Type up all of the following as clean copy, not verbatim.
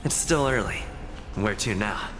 It's still early. Where to now?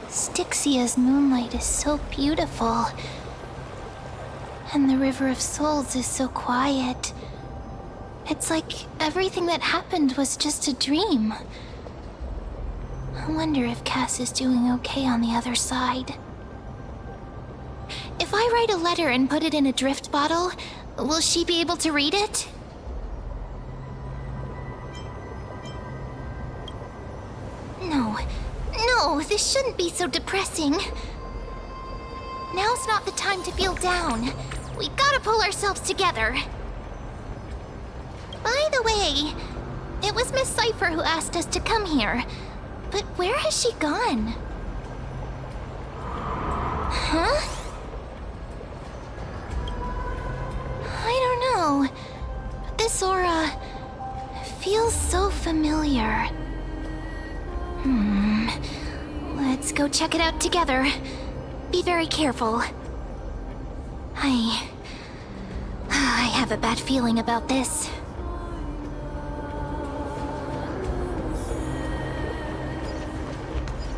Styxia's moonlight is so beautiful. And the River of Souls is so quiet. It's like everything that happened was just a dream. I wonder if Cass is doing okay on the other side. If I write a letter and put it in a drift bottle, will she be able to read it? No, this shouldn't be so depressing. Now's not the time to feel down. We gotta pull ourselves together. By the way, it was Miss Cypher who asked us to come here. But where has she gone? Huh? I don't know. This aura feels so familiar. Let's go check it out together. Be very careful. I have a bad feeling about this.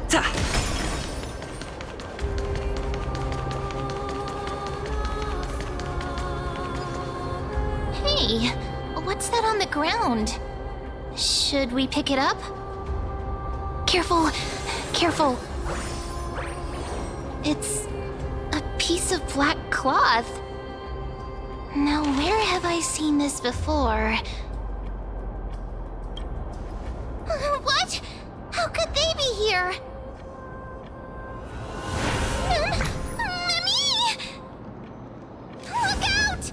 Ta! Hey, what's that on the ground? Should we pick it up? Careful, careful. It's a piece of black cloth. Now, where have I seen this before? What? How could they be here? Mimi! Look out!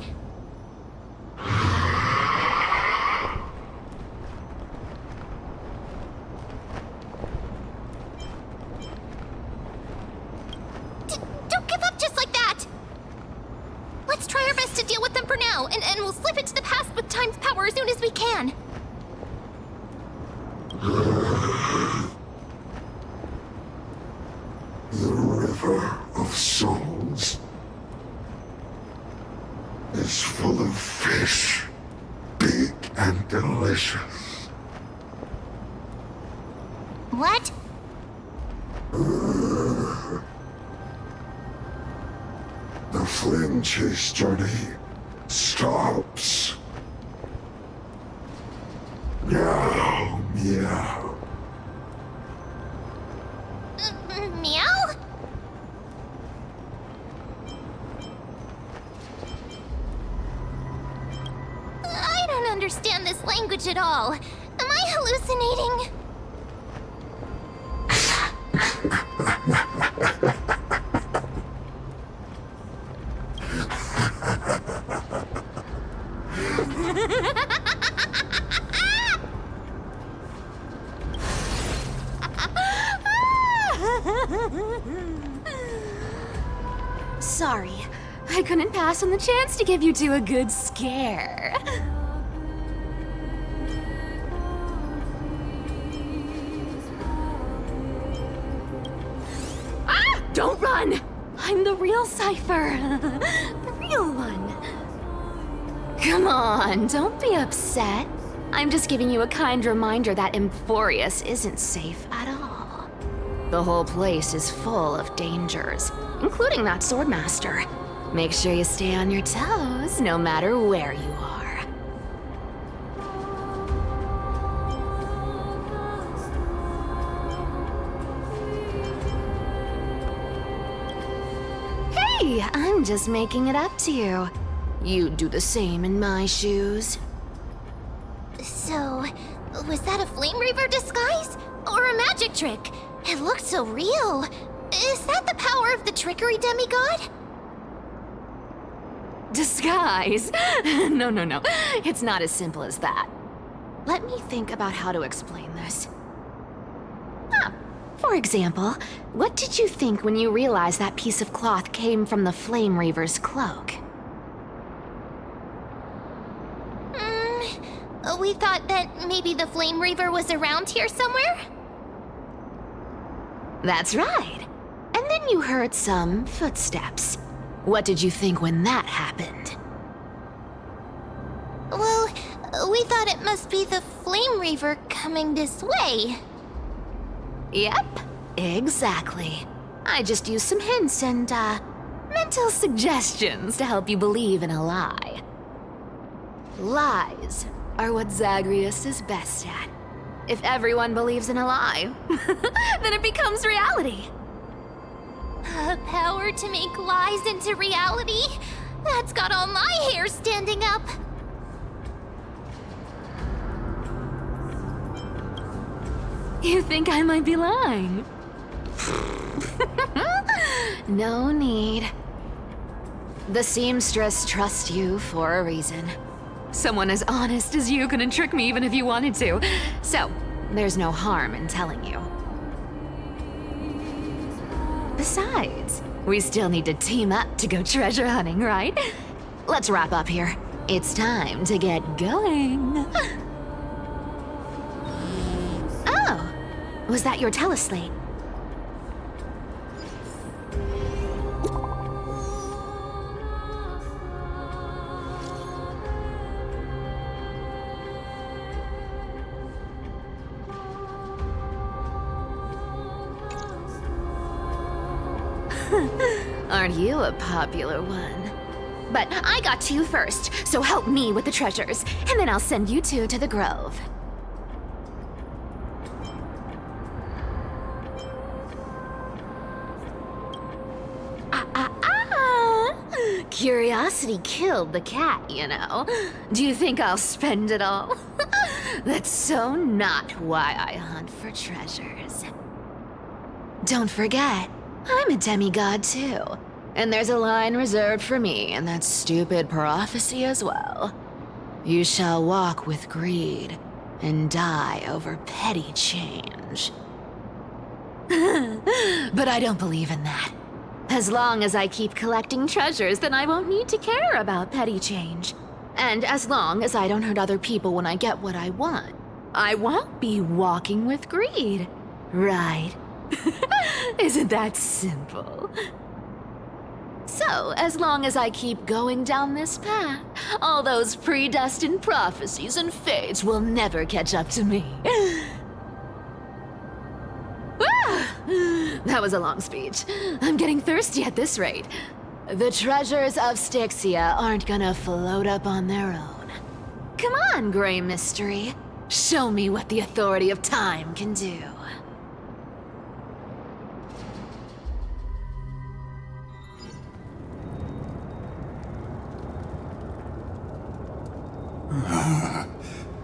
Don't give up just like that! Let's try our best to deal with them for now, and we'll slip into the past with time's power as soon as we can. The river of souls is full of fish, big and delicious. What? The flame chase journey stops. Meow, meow. Meow? I don't understand this language at all. Am I hallucinating? Sorry, I couldn't pass on the chance to give you two a good scare. Ah! Don't run! I'm the real Cypher. The real one. Come on, don't be upset. I'm just giving you a kind reminder that Emphorius isn't safe at all. The whole place is full of dangers, including that swordmaster. Make sure you stay on your toes, no matter where you are. Hey, I'm just making it up to you. You'd do the same in my shoes. So, was that a Flame Reaver disguise? Or a magic trick? It looked so real. Is that the power of the trickery demigod? Disguise? No. It's not as simple as that. Let me think about how to explain this. For example, what did you think when you realized that piece of cloth came from the Flame Reaver's cloak? We thought that maybe the Flame Reaver was around here somewhere? That's right. And then you heard some footsteps. What did you think when that happened? Well, we thought it must be the Flame Reaver coming this way. Yep, exactly. I just used some hints and, mental suggestions to help you believe in a lie. Lies are what Zagreus is best at. If everyone believes in a lie, then it becomes reality. A power to make lies into reality? That's got all my hair standing up. You think I might be lying? No need. The seamstress trusts you for a reason. Someone as honest as you couldn't trick me even if you wanted to. So, there's no harm in telling you. Besides, we still need to team up to go treasure hunting, right? Let's wrap up here. It's time to get going. Oh, was that your teleslate? aren't you a popular one? But I got to you first, so help me with the treasures, and then I'll send you two to the grove. Curiosity killed the cat, you know. Do you think I'll spend it all? That's so not why I hunt for treasures. Don't forget, I'm a demigod too. And there's a line reserved for me in that stupid prophecy as well. You shall walk with greed and die over petty change. But I don't believe in that. As long as I keep collecting treasures, then I won't need to care about petty change. And as long as I don't hurt other people when I get what I want, I won't be walking with greed. Right? Isn't that simple? So, as long as I keep going down this path, all those predestined prophecies and fates will never catch up to me. That was a long speech. I'm getting thirsty at this rate. The treasures of Styxia aren't gonna float up on their own. Come on, Grey Mystery. Show me what the authority of time can do.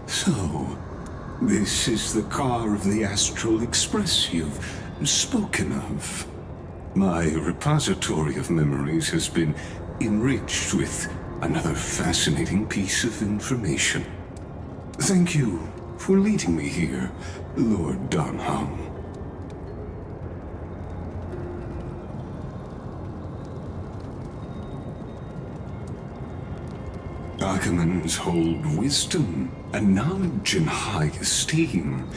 So, this is the car of the Astral Express you've spoken of. My repository of memories has been enriched with another fascinating piece of information. Thank you for leading me here, Lord Donham. Archimans hold wisdom and knowledge in high esteem.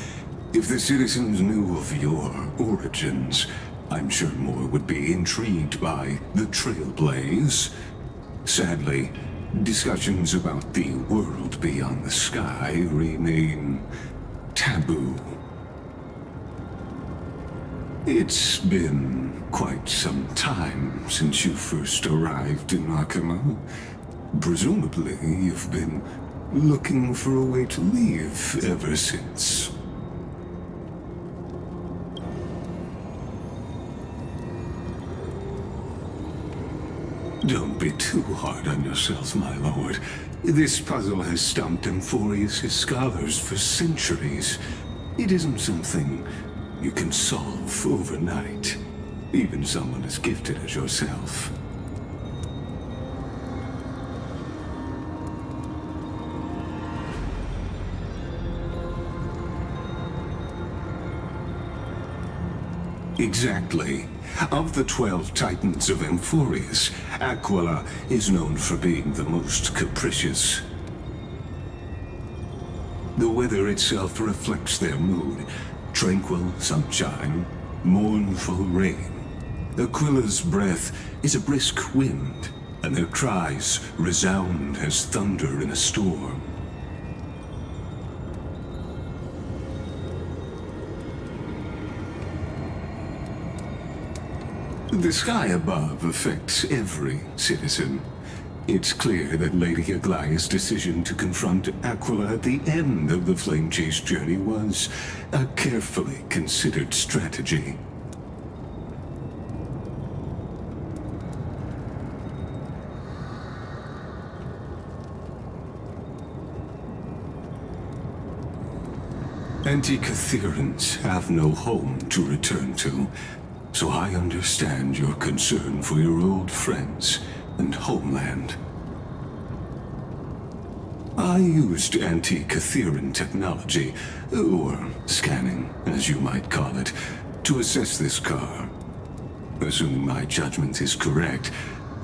If the citizens knew of your origins, I'm sure more would be intrigued by the Trailblaze. Sadly, discussions about the world beyond the sky remain taboo. It's been quite some time since you first arrived in Akima. Presumably, you've been looking for a way to leave ever since. Don't be too hard on yourself, my lord. This puzzle has stumped Emphorius' scholars for centuries. It isn't something you can solve overnight, even someone as gifted as yourself. Exactly. Of the 12 Titans of Emphorius, Aquila is known for being the most capricious. The weather itself reflects their mood. Tranquil sunshine, mournful rain. Aquila's breath is a brisk wind, and their cries resound as thunder in a storm. The sky above affects every citizen. It's clear that Lady Aglaya's decision to confront Aquila at the end of the Flame Chase journey was a carefully considered strategy. Anti-Catherians have no home to return to. So I understand your concern for your old friends and homeland. I used anti-Catherian technology, or scanning, as you might call it, to assess this car. Assuming my judgment is correct,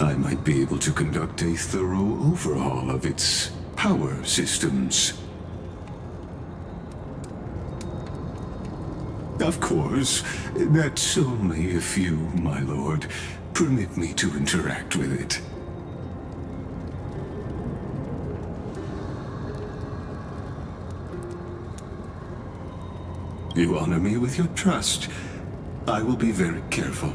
I might be able to conduct a thorough overhaul of its power systems. Of course, that's only if you, my lord, permit me to interact with it. You honor me with your trust. I will be very careful.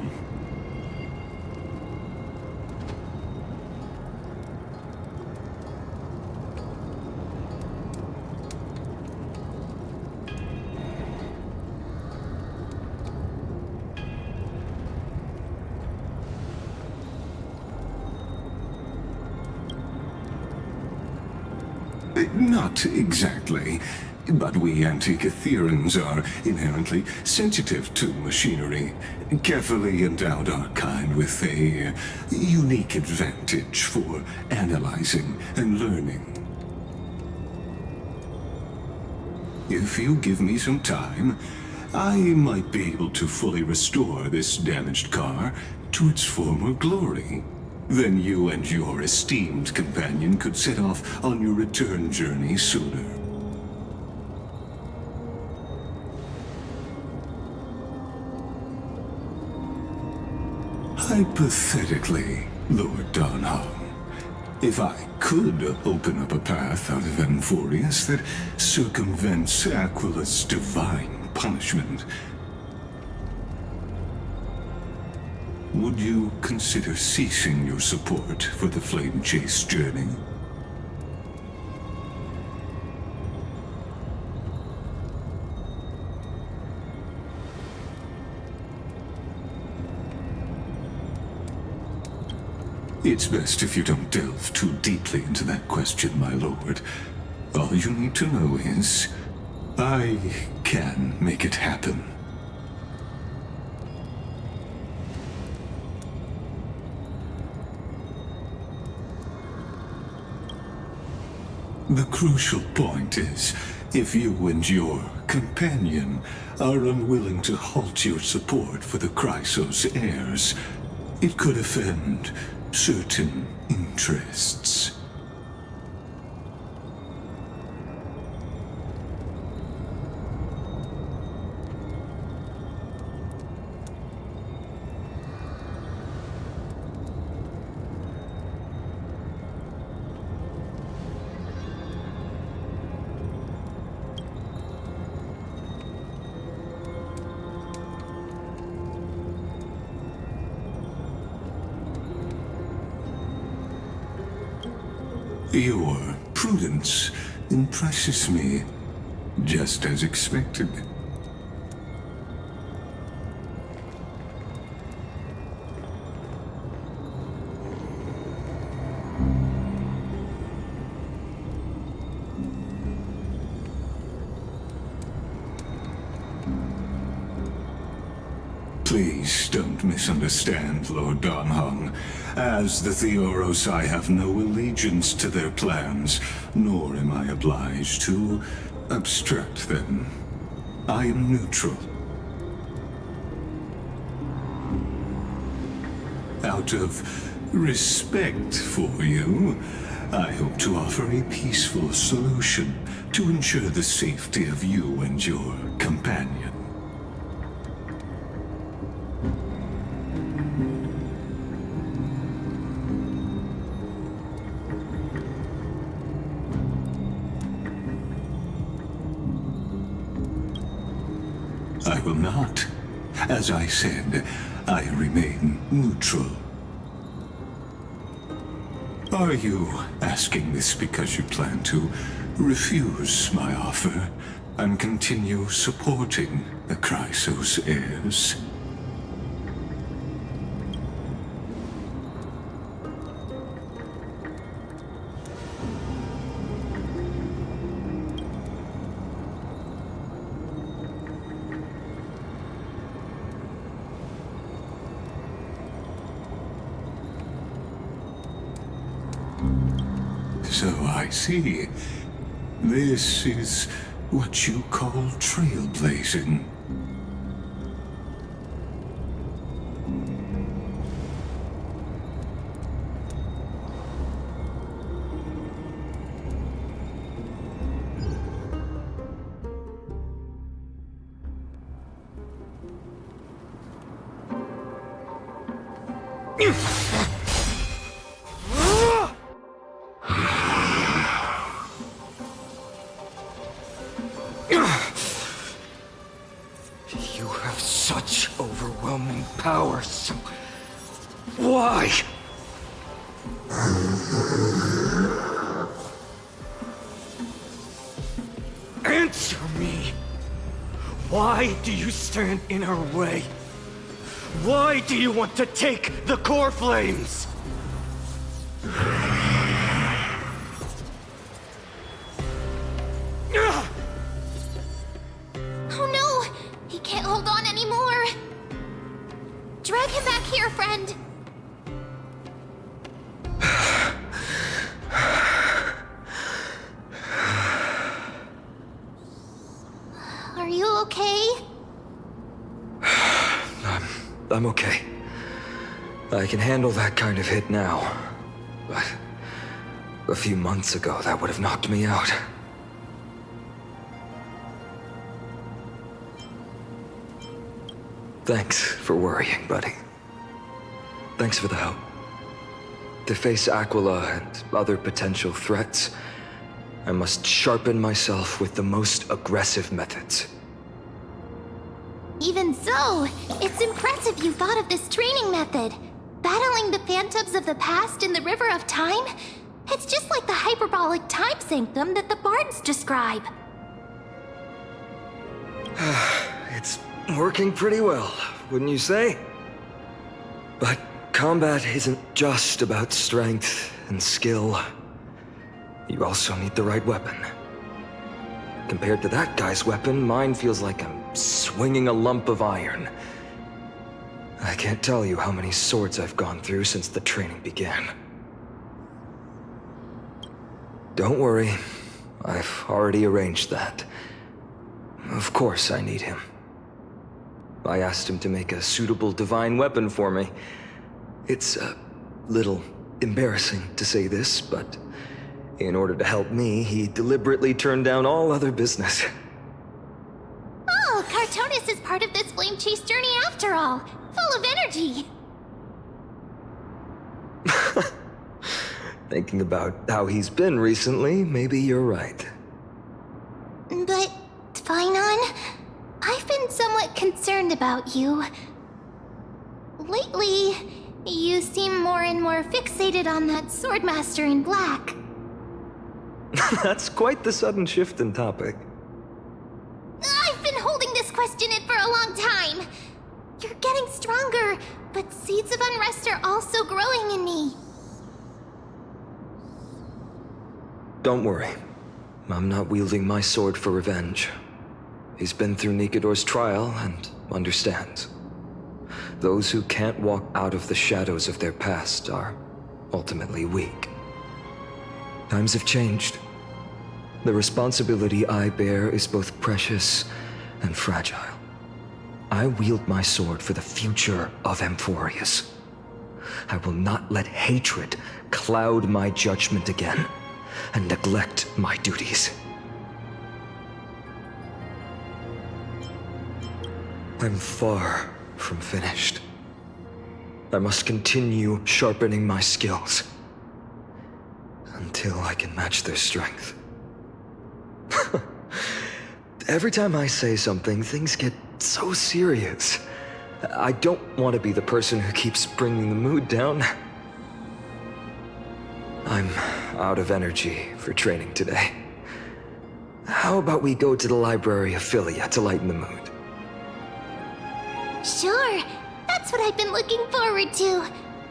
Not exactly. But we Antikytherians are inherently sensitive to machinery. Carefully endowed our kind with a unique advantage for analyzing and learning. If you give me some time, I might be able to fully restore this damaged car to its former glory. Then you and your esteemed companion could set off on your return journey sooner. Hypothetically, Lord Donholm, if I could open up a path out of Amphorius that circumvents Aquila's divine punishment, would you consider ceasing your support for the Flame Chase journey? It's best if you don't delve too deeply into that question, my lord. All you need to know is, I can make it happen. The crucial point is, if you and your companion are unwilling to halt your support for the Chrysos heirs, it could offend certain interests. Your prudence impresses me, just as expected. Please don't misunderstand, Lord Donholm. As the Theoros, I have no allegiance to their plans, nor am I obliged to obstruct them. I am neutral. Out of respect for you, I hope to offer a peaceful solution to ensure the safety of you and your companion. I will not. As I said, I remain neutral. Are you asking this because you plan to refuse my offer and continue supporting the Chrysos heirs? So I see. This is what you call trailblazing. You have such overwhelming power, so why? Answer me! Why do you stand in her way? Why do you want to take the core flames? okay? I'm okay. I can handle that kind of hit now. But a few months ago, that would have knocked me out. Thanks for worrying, buddy. Thanks for the help. To face Aquila and other potential threats, I must sharpen myself with the most aggressive methods. Even so, it's impressive you thought of this training method. Battling the phantoms of the past in the River of Time? It's just like the hyperbolic time sanctum that the bards describe. It's working pretty well, wouldn't you say? But combat isn't just about strength and skill. You also need the right weapon. Compared to that guy's weapon, mine feels like I'm swinging a lump of iron. I can't tell you how many swords I've gone through since the training began. Don't worry, I've already arranged that. Of course I need him. I asked him to make a suitable divine weapon for me. It's a little embarrassing to say this, but in order to help me, he deliberately turned down all other business. Oh, Cartonis is part of this flame chase journey after all. Full of energy. Thinking about how he's been recently, maybe you're right. But, Finon, I've been somewhat concerned about you. Lately, you seem more and more fixated on that Swordmaster in black. That's quite the sudden shift in topic. I've been holding this question in for a long time. You're getting stronger, but seeds of unrest are also growing in me. Don't worry. I'm not wielding my sword for revenge. He's been through Nikador's trial and understands. Those who can't walk out of the shadows of their past are ultimately weak. Times have changed. The responsibility I bear is both precious and fragile. I wield my sword for the future of Amphorius. I will not let hatred cloud my judgment again and neglect my duties. I'm far from finished. I must continue sharpening my skills until I can match their strength. Every time I say something, things get so serious. I don't want to be the person who keeps bringing the mood down. I'm out of energy for training today. How about we go to the Library of Philia to lighten the mood? Sure, that's what I've been looking forward to.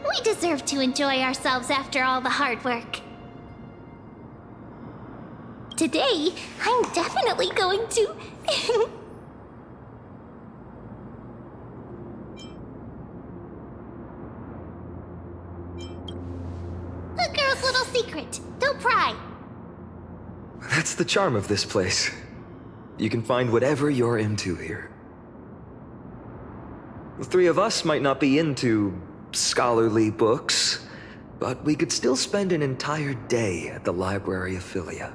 We deserve to enjoy ourselves after all the hard work. Today, I'm definitely going to... A girl's little secret. Don't pry. That's the charm of this place. You can find whatever you're into here. The three of us might not be into scholarly books, but we could still spend an entire day at the Library of Philia.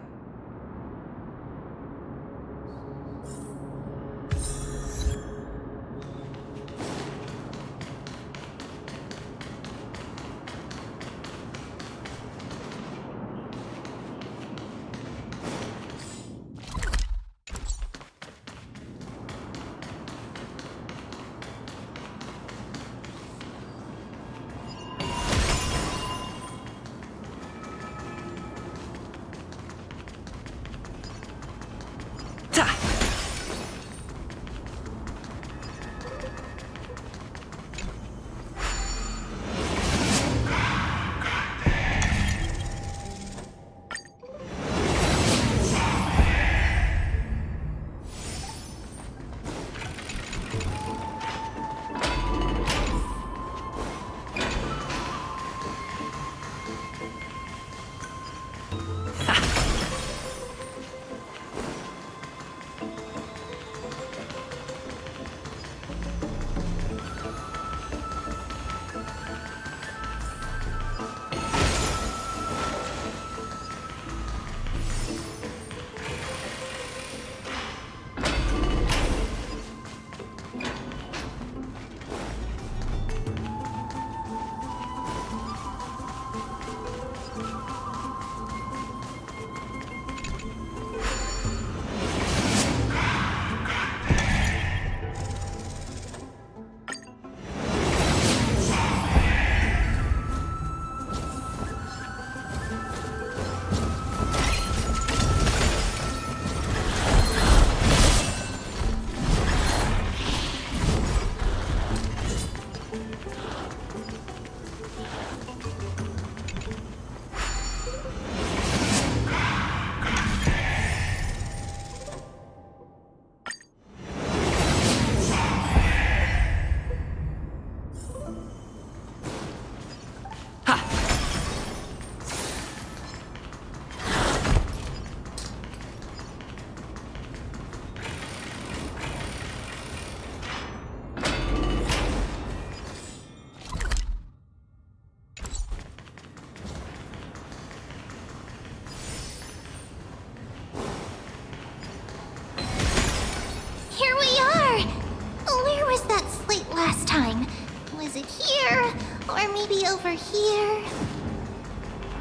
Is it here? Or maybe over here?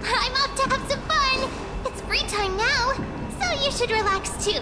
I'm off to have some fun! It's free time now, so you should relax too.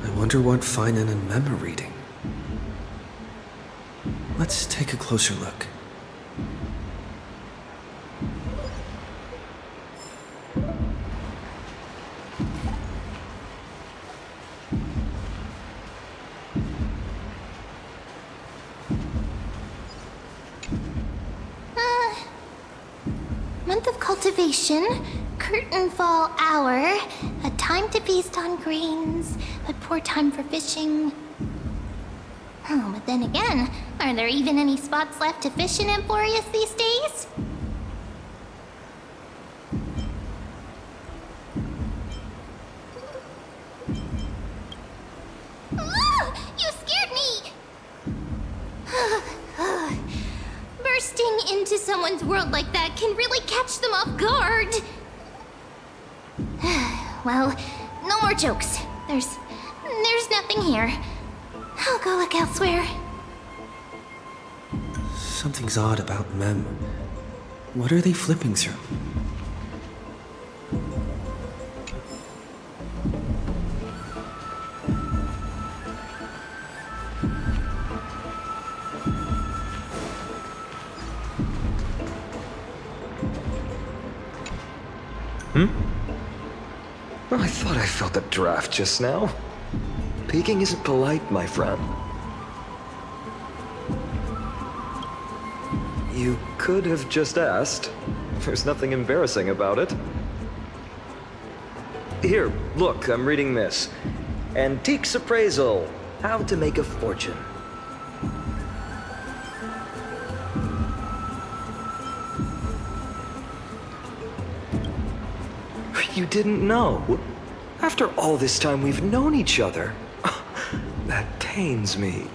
I wonder what Finan and Mem are reading. Let's take a closer look. Month of cultivation, curtain fall hour, a time to feast on grains, but poor time for fishing. Oh, but then again, are there even any spots left to fish in Emporius these days? Ah, you scared me! Bursting into someone's world like that can really catch them off guard. Well, no more jokes. There's nothing here. I'll go look elsewhere. Something's odd about Mem. What are they flipping through? I thought I felt a draft just now. Peeking isn't polite, my friend. You could have just asked. There's nothing embarrassing about it. Here, look, I'm reading this. Antiques Appraisal. How to Make a Fortune. You didn't know? After all this time we've known each other. That pains me.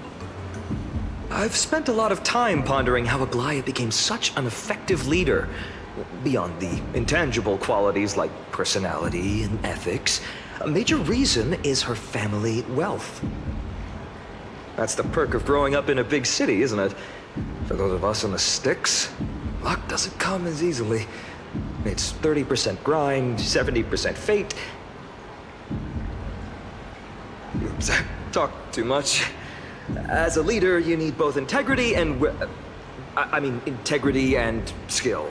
I've spent a lot of time pondering how Aglaya became such an effective leader. Beyond the intangible qualities like personality and ethics, a major reason is her family wealth. That's the perk of growing up in a big city, isn't it? For those of us in the sticks, luck doesn't come as easily. It's 30% grind, 70% fate. Oops, I talk too much. As a leader, you need both integrity and... integrity and skill.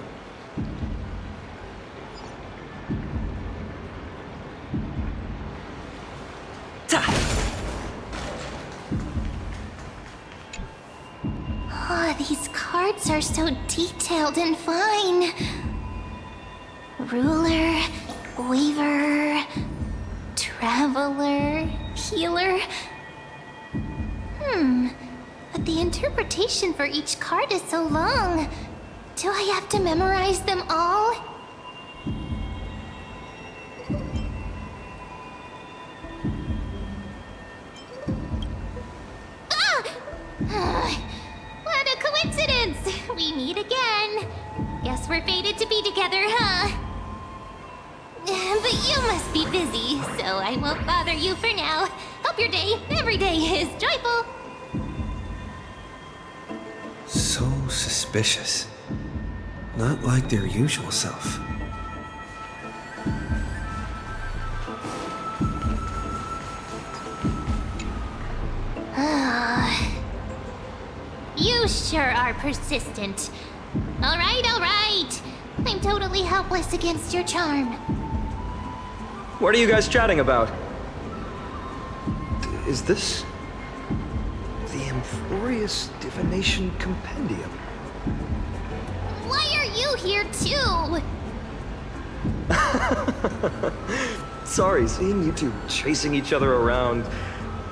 Oh, these cards are so detailed and fine. Ruler, weaver, traveler, healer. But the interpretation for each card is so long. Do I have to memorize them all? What a coincidence! We meet again. Guess we're fated to be together, huh? You must be busy, so I won't bother you for now. Hope your day, every day, is joyful. So suspicious. Not like their usual self. You sure are persistent. All right. I'm totally helpless against your charm. What are you guys chatting about? Is this the Amphorius Divination Compendium? Why are you here too? Sorry, seeing you two chasing each other around,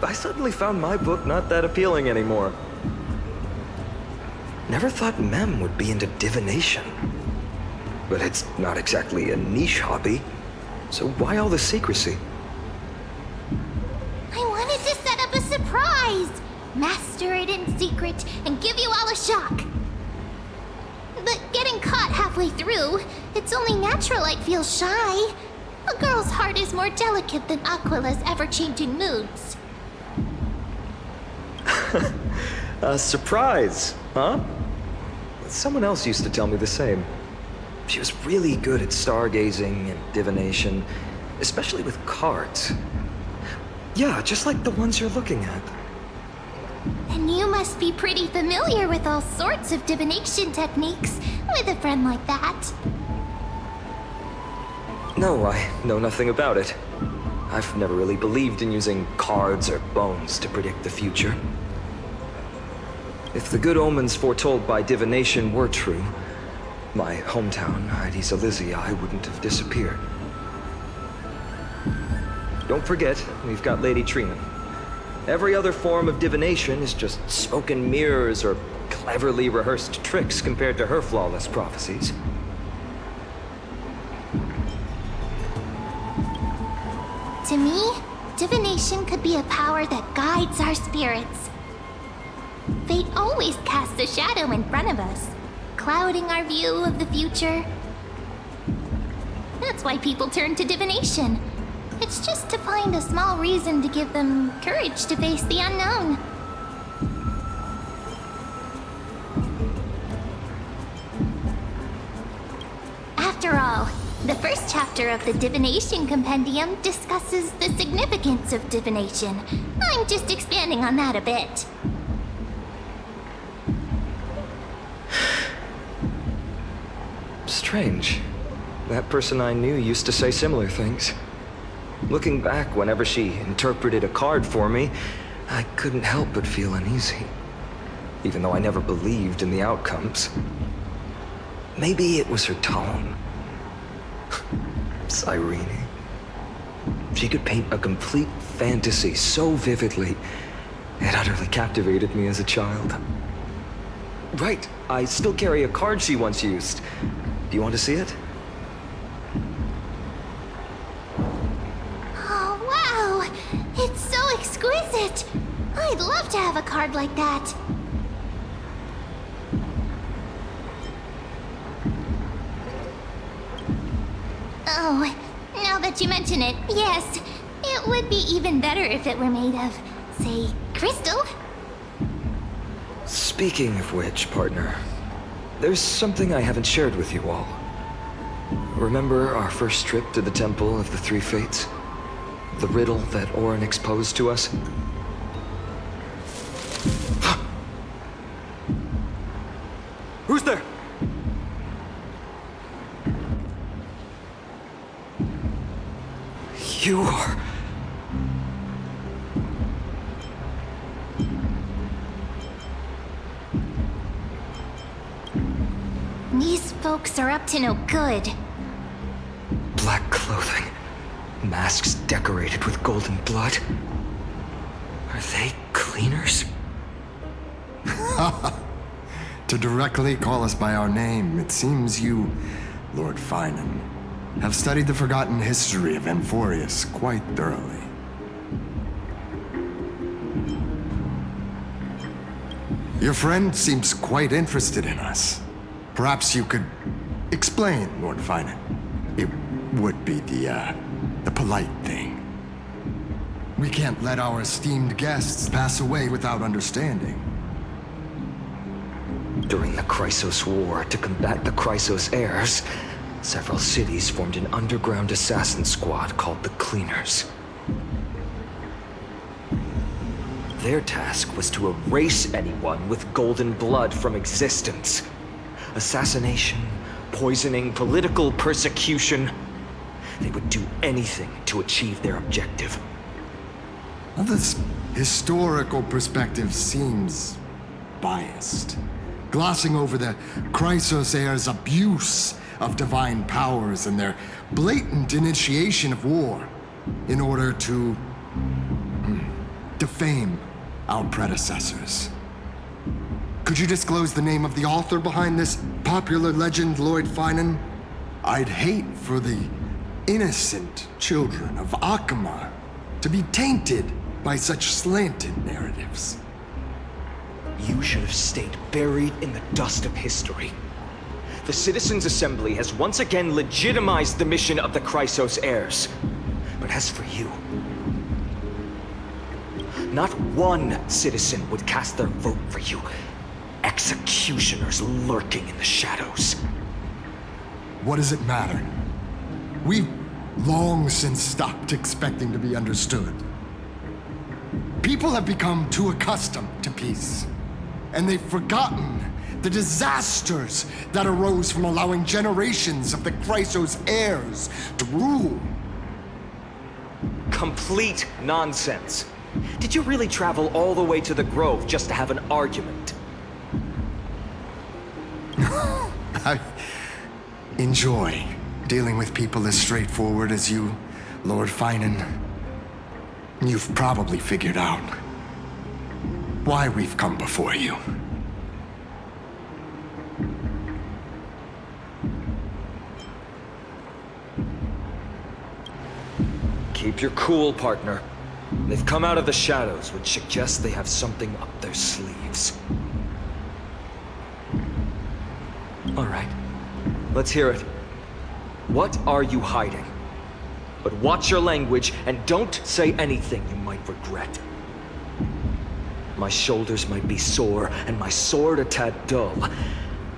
I suddenly found my book not that appealing anymore. Never thought Mem would be into divination. But it's not exactly a niche hobby, so why all the secrecy? I wanted to set up a surprise! Master it in secret and give you all a shock. But getting caught halfway through, it's only natural I'd feel shy. A girl's heart is more delicate than Aquila's ever-changing moods. A surprise, huh? Someone else used to tell me the same. She was really good at stargazing and divination, especially with cards. Yeah, just like the ones you're looking at. And you must be pretty familiar with all sorts of divination techniques with a friend like that. No, I know nothing about it. I've never really believed in using cards or bones to predict the future. If the good omens foretold by divination were true, my hometown, Heidi's Elysia, wouldn't have disappeared. Don't forget, we've got Lady Trina. Every other form of divination is just smoke and mirrors or cleverly rehearsed tricks compared to her flawless prophecies. To me, divination could be a power that guides our spirits. Fate always casts a shadow in front of us, clouding our view of the future. That's why people turn to divination. It's just to find a small reason to give them courage to face the unknown. After all, the first chapter of the Divination Compendium discusses the significance of divination. I'm just expanding on that a bit. Strange. That person I knew used to say similar things. Looking back, whenever she interpreted a card for me, I couldn't help but feel uneasy. Even though I never believed in the outcomes. Maybe it was her tone. Cyrene. She could paint a complete fantasy so vividly, it utterly captivated me as a child. Right, I still carry a card she once used. Do you want to see it? Oh, wow! It's so exquisite! I'd love to have a card like that. Oh, now that you mention it, yes. It would be even better if it were made of, say, crystal. Speaking of which, partner, there's something I haven't shared with you all. Remember our first trip to the Temple of the Three Fates? The riddle that Orin exposed to us? Who's there? You are... These folks are up to no good. Black clothing, masks decorated with golden blood. Are they cleaners? To directly call us by our name, it seems you, Lord Finan, have studied the forgotten history of Amphorius quite thoroughly. Your friend seems quite interested in us. Perhaps you could explain, Lord Finan. It would be the the polite thing. We can't let our esteemed guests pass away without understanding. During the Chrysos War, to combat the Chrysos heirs, several cities formed an underground assassin squad called the Cleaners. Their task was to erase anyone with golden blood from existence. Assassination, poisoning, political persecution. They would do anything to achieve their objective. Well, this historical perspective seems biased, glossing over the Chrysos heirs' abuse of divine powers and their blatant initiation of war in order to defame our predecessors. Could you disclose the name of the author behind this popular legend, Lord Finan? I'd hate for the innocent children of Akama to be tainted by such slanted narratives. You should have stayed buried in the dust of history. The Citizens' Assembly has once again legitimized the mission of the Chrysos heirs. But as for you, not one citizen would cast their vote for you. Executioners lurking in the shadows. What does it matter? We've long since stopped expecting to be understood. People have become too accustomed to peace, and they've forgotten the disasters that arose from allowing generations of the Chrysos heirs to rule. Complete nonsense. Did you really travel all the way to the Grove just to have an argument? I enjoy dealing with people as straightforward as you, Lord Finan. You've probably figured out why we've come before you. Keep your cool, partner. They've come out of the shadows, which suggests they have something up their sleeves. All right, let's hear it. What are you hiding? But watch your language and don't say anything you might regret. My shoulders might be sore and my sword a tad dull,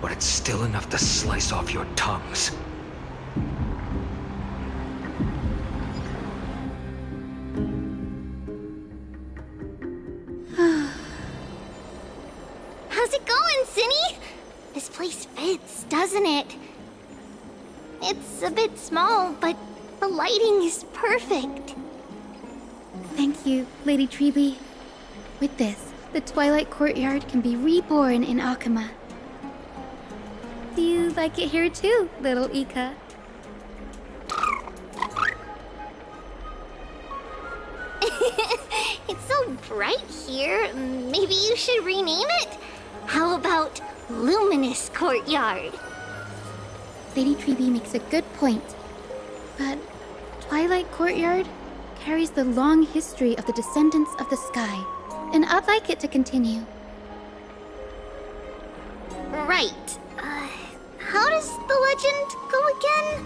but it's still enough to slice off your tongues. How's it going, Cinny? This place fits, doesn't it? It's a bit small, but the lighting is perfect. Thank you, Lady Treeby. With this, the Twilight Courtyard can be reborn in Akama. Do you like it here too, little Ika? It's so bright here. Maybe you should rename it? How about Luminous Courtyard? Lady Treeby makes a good point. But Twilight Courtyard carries the long history of the descendants of the sky, and I'd like it to continue. Right. How does the legend go again?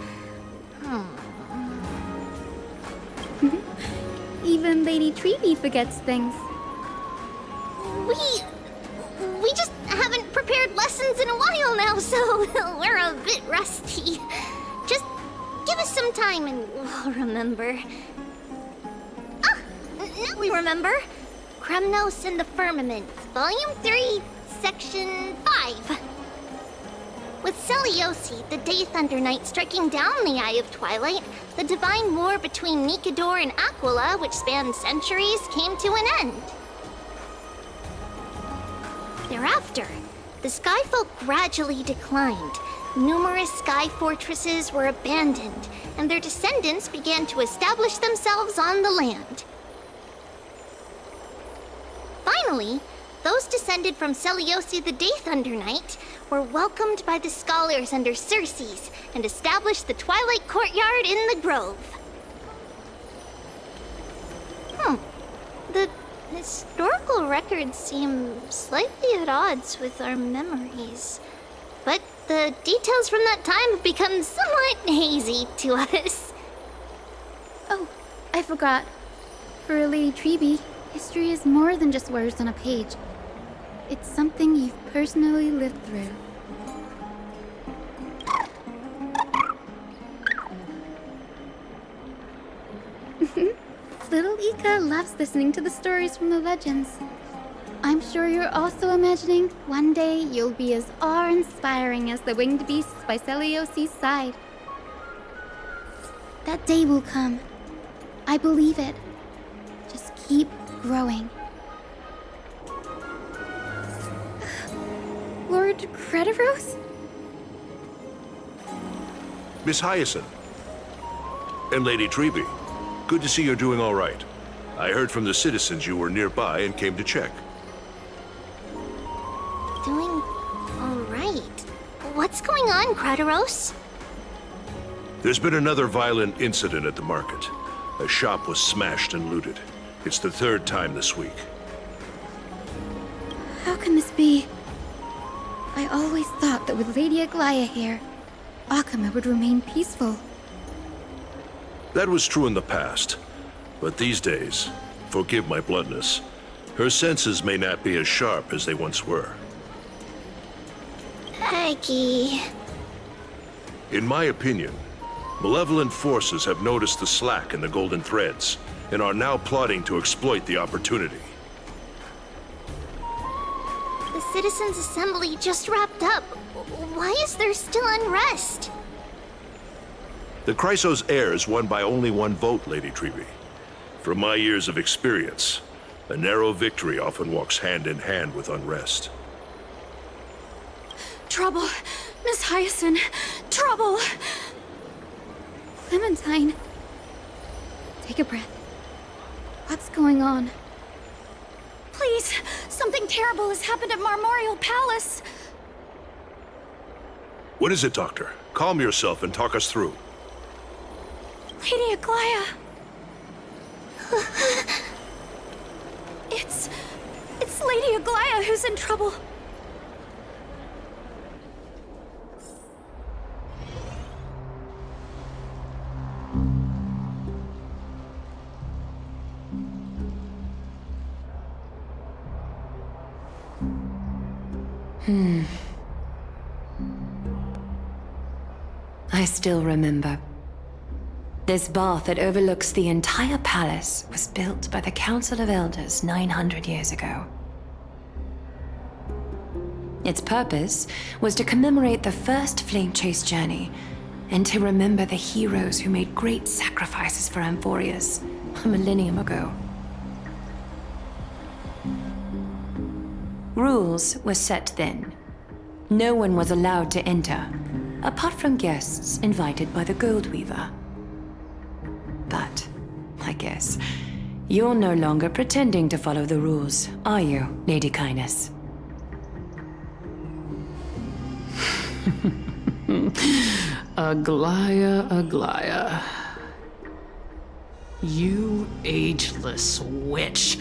Even Lady Treeby forgets things. We just haven't prepared lessons in a while now, so we're a bit rusty. Just give us some time and we'll remember. Ah, now we remember. Kremnos and the Firmament, Volume 3, Section 5. With Seliosi, the Day Thunder Knight, striking down the Eye of Twilight, the divine war between Nikador and Aquila, which spanned centuries, came to an end. Thereafter, the Skyfolk gradually declined. Numerous sky fortresses were abandoned, and their descendants began to establish themselves on the land. Finally, those descended from Seliosi the Day Thunder Knight were welcomed by the scholars under Circes and established the Twilight Courtyard in the Grove. The historical records seem slightly at odds with our memories, but the details from that time have become somewhat hazy to us. I forgot. For Lady Treby, history is more than just words on a page. It's something you've personally lived through. Little Ika loves listening to the stories from the legends. I'm sure you're also imagining one day you'll be as awe-inspiring as the winged beasts by Celiosi's side. That day will come. I believe it. Just keep growing. Lord Crediros? Miss Hyacinth. And Lady Treby. Good to see you're doing all right. I heard from the citizens you were nearby and came to check. Doing all right. What's going on, Crediros? There's been another violent incident at the market. A shop was smashed and looted. It's the third time this week. How can this be? I always thought that with Lady Aglaya here, Akama would remain peaceful. That was true in the past. But these days, forgive my bluntness, her senses may not be as sharp as they once were. Aggie. In my opinion, malevolent forces have noticed the slack in the Golden Threads and are now plotting to exploit the opportunity. The Citizens' Assembly just wrapped up. Why is there still unrest? The Chrysos heirs won by only one vote, Lady Treby. From my years of experience, a narrow victory often walks hand in hand with unrest. Trouble! Miss Hyacinth! Trouble! Clementine. Take a breath. What's going on? Please! Something terrible has happened at Marmorial Palace! What is it, Doctor? Calm yourself and talk us through. Lady Aglaya! It's Lady Aglaya who's in trouble. I still remember. This bath that overlooks the entire palace was built by the Council of Elders 900 years ago. Its purpose was to commemorate the first flame chase journey and to remember the heroes who made great sacrifices for Amphorius a millennium ago. Rules were set then. No one was allowed to enter, apart from guests invited by the Goldweaver. But, I guess, you're no longer pretending to follow the rules, are you, Lady Kindness? Aglaya, Aglaya. You ageless witch,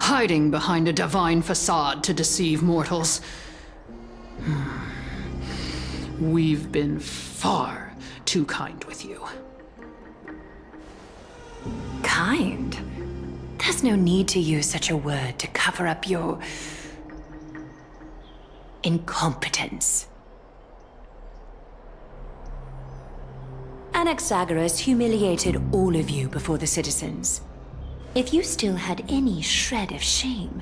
hiding behind a divine facade to deceive mortals. We've been far too kind with you. Kind? There's no need to use such a word to cover up your incompetence. Anaxagoras humiliated all of you before the citizens. If you still had any shred of shame,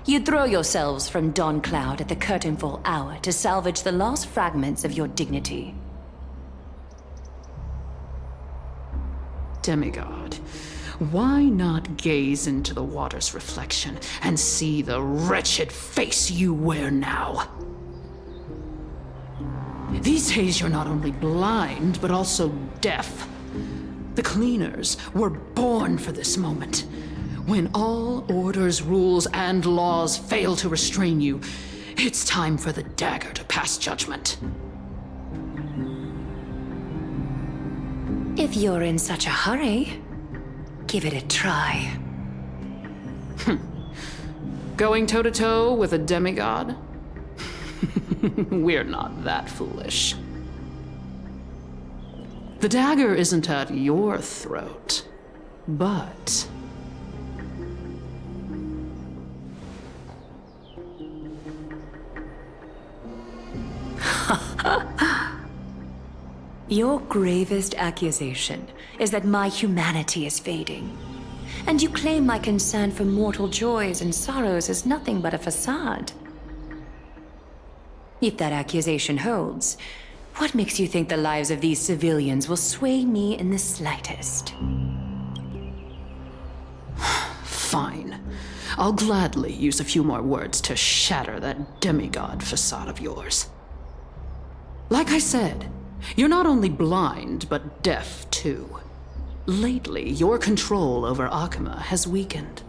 you'd throw yourselves from dawn cloud at the curtainfall hour to salvage the last fragments of your dignity. Demigod, why not gaze into the water's reflection and see the wretched face you wear now? These days you're not only blind, but also deaf. The cleaners were born for this moment. When all orders, rules, and laws fail to restrain you, it's time for the dagger to pass judgment. If you're in such a hurry, give it a try. Going toe-to-toe with a demigod? We're not that foolish. The dagger isn't at your throat. But your gravest accusation is that my humanity is fading. And you claim my concern for mortal joys and sorrows is nothing but a facade. If that accusation holds, what makes you think the lives of these civilians will sway me in the slightest? fine. I'll gladly use a few more words to shatter that demigod facade of yours. Like I said, you're not only blind, but deaf too. Lately, your control over Akuma has weakened.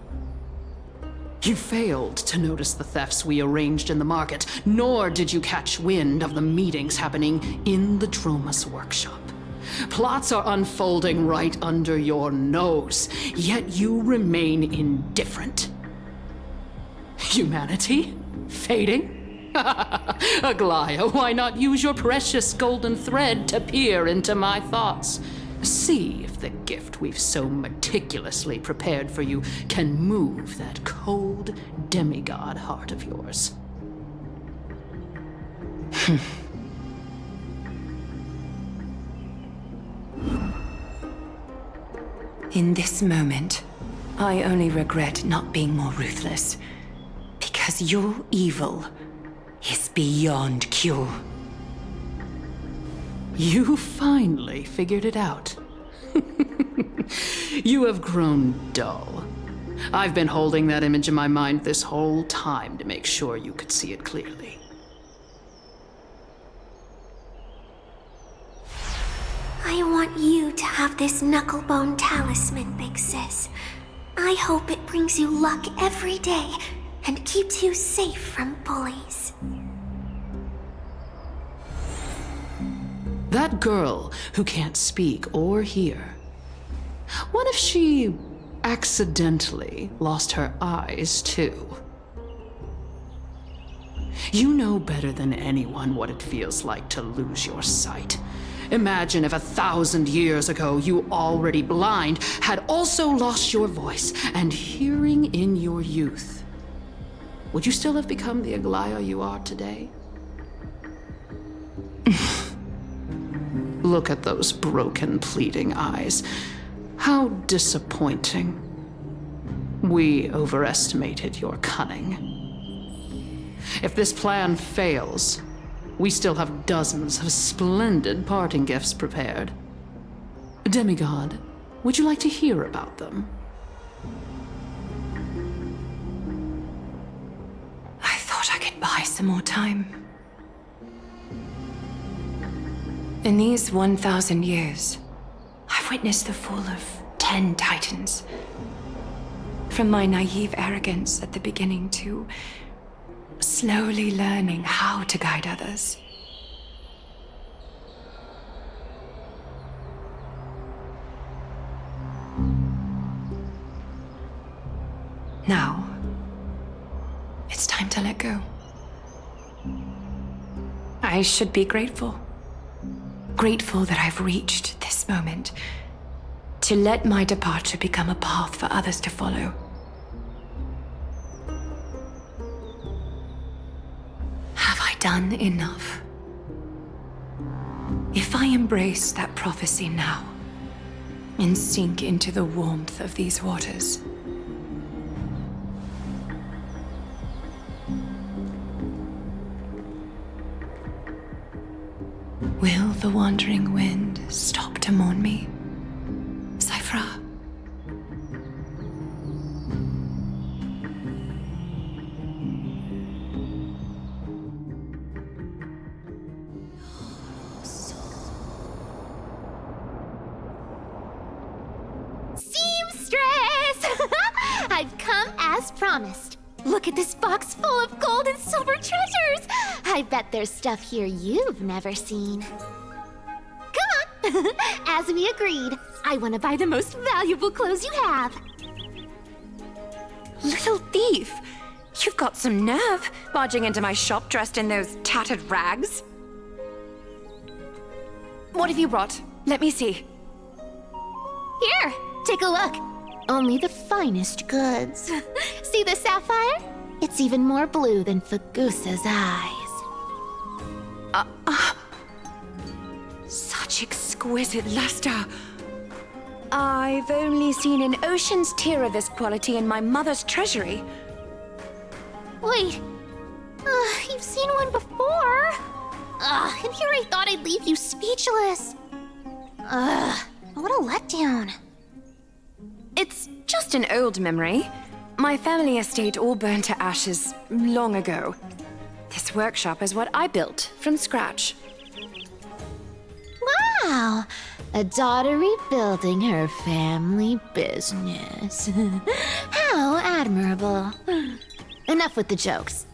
You failed to notice the thefts we arranged in the market, nor did you catch wind of the meetings happening in the Droma's workshop. Plots are unfolding right under your nose, yet you remain indifferent. Humanity? Fading? Aglaya, why not use your precious golden thread to peer into my thoughts? See if the gift we've so meticulously prepared for you can move that cold demigod heart of yours. In this moment, I only regret not being more ruthless. Because your evil is beyond cure. You finally figured it out. You have grown dull. I've been holding that image in my mind this whole time to make sure you could see it clearly. I want you to have this knucklebone talisman, Big Sis. I hope it brings you luck every day and keeps you safe from bullies. That girl who can't speak or hear. What if she accidentally lost her eyes too? You know better than anyone what it feels like to lose your sight. Imagine if 1,000 years ago you, already blind, had also lost your voice and hearing in your youth. Would you still have become the Aglaya you are today? Look at those broken, pleading eyes. How disappointing. We overestimated your cunning. If this plan fails, we still have dozens of splendid parting gifts prepared. Demigod, would you like to hear about them? I thought I could buy some more time. In these 1,000 years, I've witnessed the fall of 10 titans. From my naive arrogance at the beginning to slowly learning how to guide others. Now, it's time to let go. I should be grateful. Grateful that I've reached this moment. To let my departure become a path for others to follow. Have I done enough? If I embrace that prophecy now, and sink into the warmth of these waters, will the wandering wind stop to mourn me, Cyphra? Seamstress! I've come as promised. Look at this box full of gold and silver treasures! I bet there's stuff here you've never seen. Come on! As we agreed, I want to buy the most valuable clothes you have. Little thief! You've got some nerve, barging into my shop dressed in those tattered rags. What have you brought? Let me see. Here, take a look. only the finest goods. See the sapphire? It's even more blue than Fagusa's eyes. Such exquisite luster. I've only seen an ocean's tear of this quality in my mother's treasury. Wait, you've seen one before. And here I thought I'd leave you speechless. What a letdown. It's just an old memory. My family estate all burned to ashes long ago. This workshop is what I built from scratch. Wow, a daughter rebuilding her family business. How admirable. Enough with the jokes.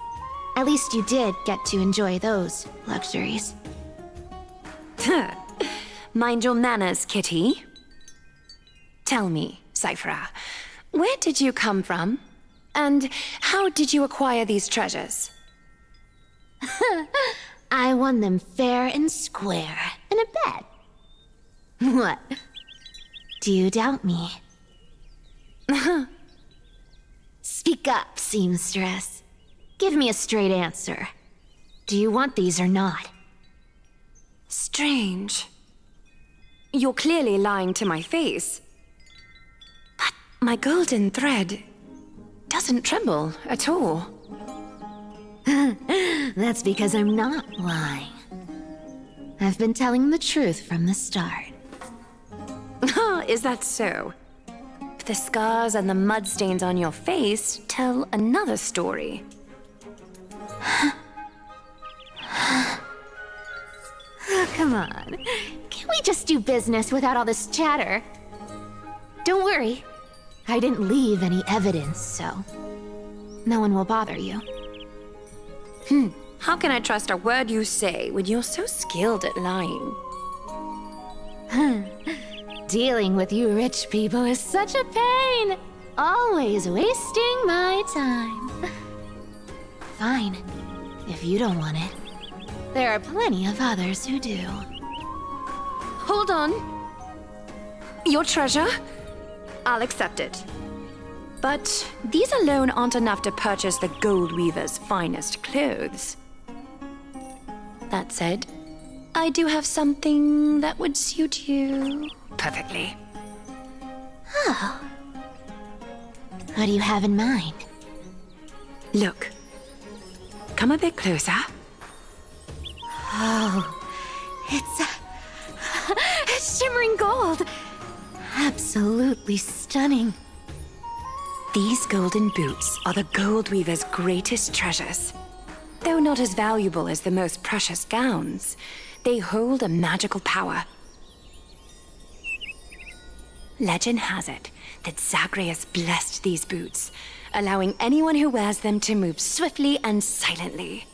At least you did get to enjoy those luxuries. Mind your manners, Kitty. Tell me, Cyphera, where did you come from? And how did you acquire these treasures? I won them fair and square in a bet. What? Do you doubt me? Speak up, seamstress. Give me a straight answer. Do you want these or not? Strange. You're clearly lying to my face. But my golden thread doesn't tremble at all. That's because I'm not lying. I've been telling the truth from the start. Is that so? The scars and the mud stains on your face tell another story. Come on. Can't we just do business without all this chatter? Don't worry. I didn't leave any evidence, so no one will bother you. How can I trust a word you say when you're so skilled at lying? Dealing with you rich people is such a pain. Always wasting my time. Fine, if you don't want it. There are plenty of others who do. Hold on. Your treasure? I'll accept it. But these alone aren't enough to purchase the Gold Weaver's finest clothes. That said, I do have something that would suit you perfectly. Oh. What do you have in mind? Look. Come a bit closer. Oh, it's shimmering gold. Absolutely stunning. These golden boots are the Gold Weaver's greatest treasures. Though not as valuable as the most precious gowns, they hold a magical power. Legend has it that Zagreus blessed these boots, allowing anyone who wears them to move swiftly and silently.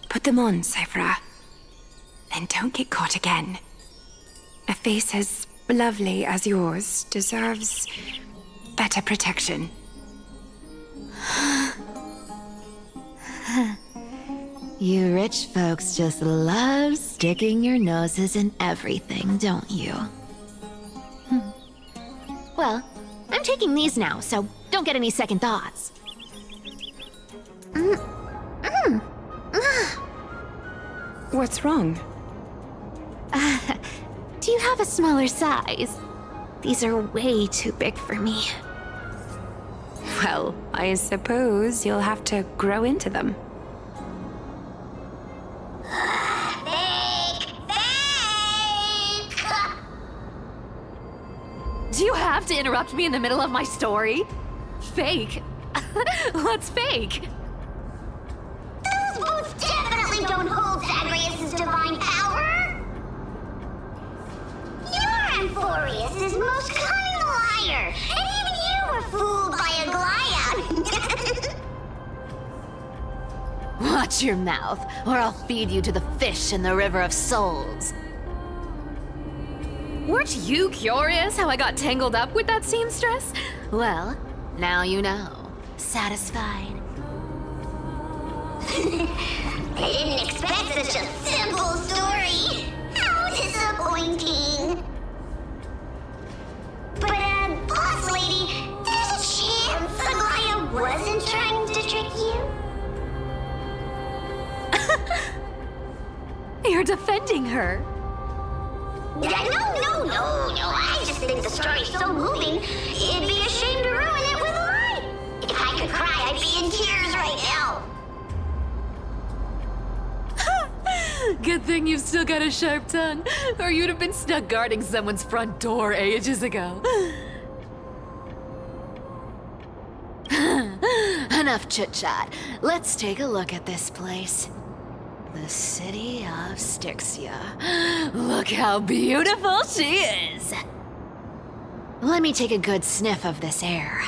Put them on, Cyphera. Then don't get caught again. A face as lovely as yours deserves better protection. You rich folks just love sticking your noses in everything, don't you? Well, I'm taking these now, so don't get any second thoughts. What's wrong? Do you have a smaller size? These are way too big for me. Well, I suppose you'll have to grow into them. Do you have to interrupt me in the middle of my story? Fake? What's fake? Those boots definitely don't hold Zagreus' divine power! You're Amphorius' most cunning liar, and even you were fooled by a Glyad! Watch your mouth, or I'll feed you to the fish in the River of Souls. Weren't you curious how I got tangled up with that seamstress? Well, now you know. Satisfied? I didn't expect such a simple story! How disappointing! You're defending her. No. I just think the story's so moving, it'd be a shame to ruin it with a lie. If I could cry, I'd be in tears right now. Good thing you've still got a sharp tongue, or you'd have been stuck guarding someone's front door ages ago. Enough chit-chat. Let's take a look at this place. The city of Styxia. Look how beautiful she is! Let me take a good sniff of this air.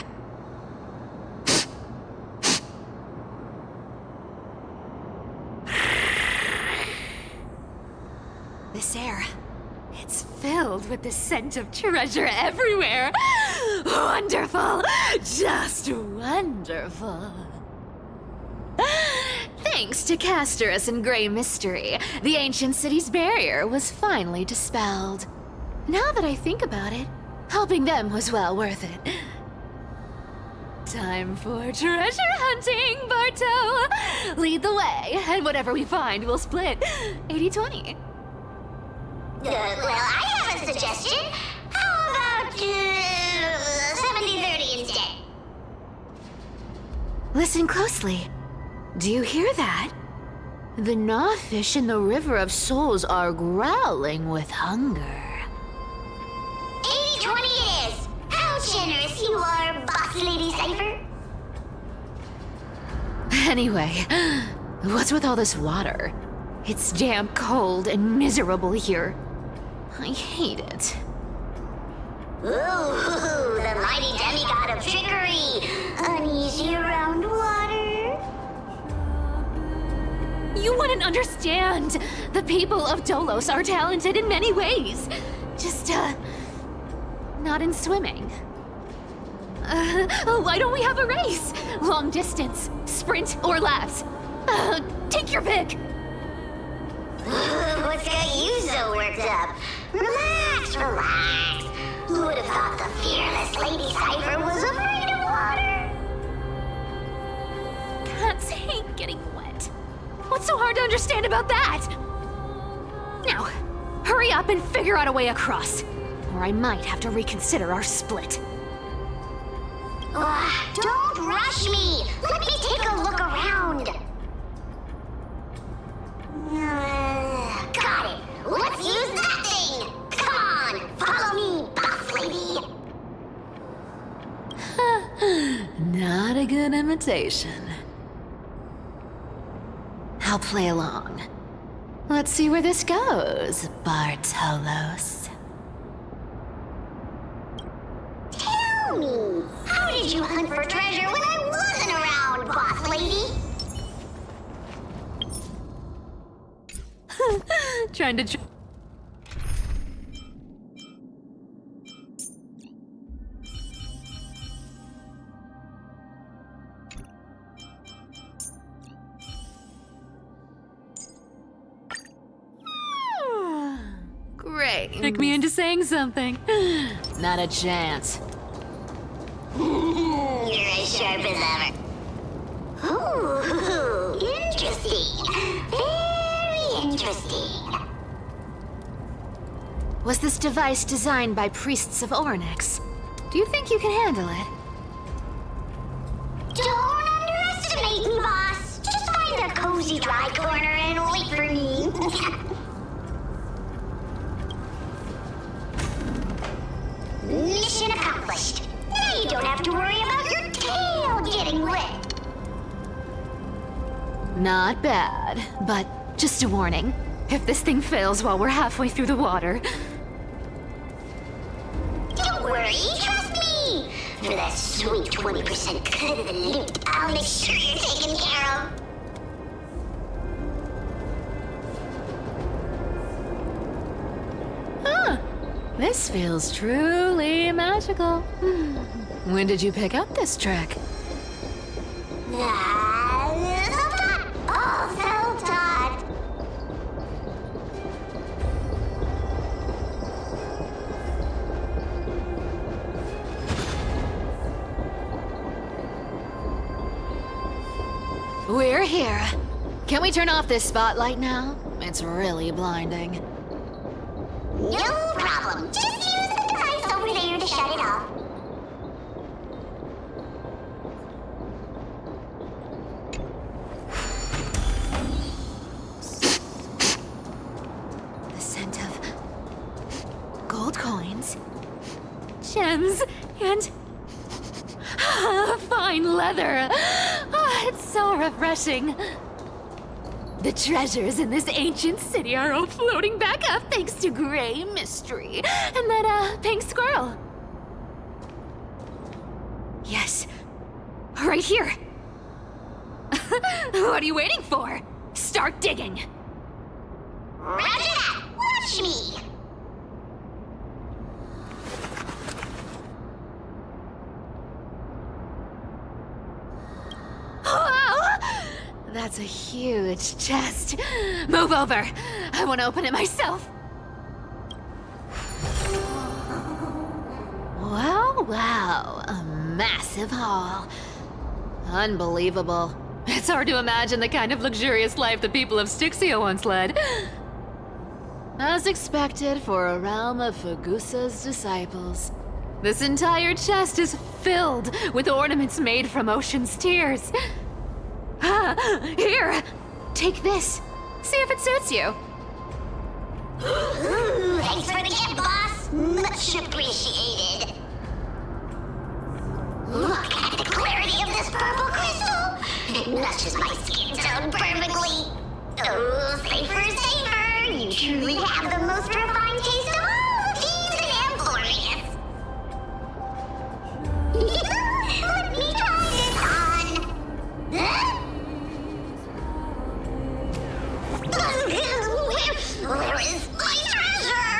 This air, it's filled with the scent of treasure everywhere. Wonderful! Just wonderful. Thanks to Castorus and Grey Mystery, the ancient city's barrier was finally dispelled. Now that I think about it, helping them was well worth it. Time for treasure hunting, Barto! Lead the way, and whatever we find, we'll split 80-20. Well, I have a suggestion. How about 70-30 instead? Listen closely. Do you hear that? The gnawfish in the River of Souls are growling with hunger. 80-20 it is. How generous you are, Boss Lady Cypher. Anyway, what's with all this water? It's damp, cold, and miserable here. I hate it. Ooh, the mighty demigod of trickery. Uneasy around water. You wouldn't understand. The people of Dolos are talented in many ways. Just, not in swimming. Why don't we have a race? Long distance, sprint, or laps? Take your pick. What's got you so worked up? Relax. Who would have thought the fearless Lady Cypher was afraid of water? Cats hate getting wet. What's so hard to understand about that? Now, hurry up and figure out a way across, or I might have to reconsider our split. Don't rush me. Let me take a look around. Got it. Let's use that thing. Come on, follow me, boss lady. Not a good imitation. I'll play along. Let's see where this goes, Bartolos. Tell me, how did you hunt for treasure when I wasn't around, boss lady? Trying to... Great. Trick me into saying something. Not a chance. You're as sharp as ever. Ooh, interesting. Very interesting. Was this device designed by priests of Ornyx? Do you think you can handle it? Don't underestimate me, boss. Just find a cozy dry corner and wait for me. Mission accomplished. Now you don't have to worry about your tail getting wet. Not bad, but just a warning. If this thing fails while we're halfway through the water... Don't worry, trust me. For that sweet 20% cut of the loot, I'll make sure you're taken care of. Huh. This feels truly magical. When did you pick up this trick? Self-taught. All self-taught. We're here. Can we turn off this spotlight now? It's really blinding. No problem. Just use the device over there to shut it off. The scent of gold coins, gems, and fine leather. It's so refreshing. The treasures in this ancient city are all floating back up thanks to Gray Mystery and that, pink squirrel. Yes, right here. What are you waiting for? Start digging. Roger that! Watch me! Wow! That's a huge chest. Move over. I want to open it myself. Wow. A massive haul. Unbelievable. It's hard to imagine the kind of luxurious life the people of Styxia once led. As expected for a realm of Fagusa's disciples. This entire chest is filled with ornaments made from ocean's tears. Here, take this. See if it suits you. Ooh, thanks for the gift, boss. Much appreciated. Look at the clarity of this purple crystal. It matches my skin tone perfectly. Oh, safer. You truly have the most refined taste of all thieves and employees. Let me try this on. Where is my treasure?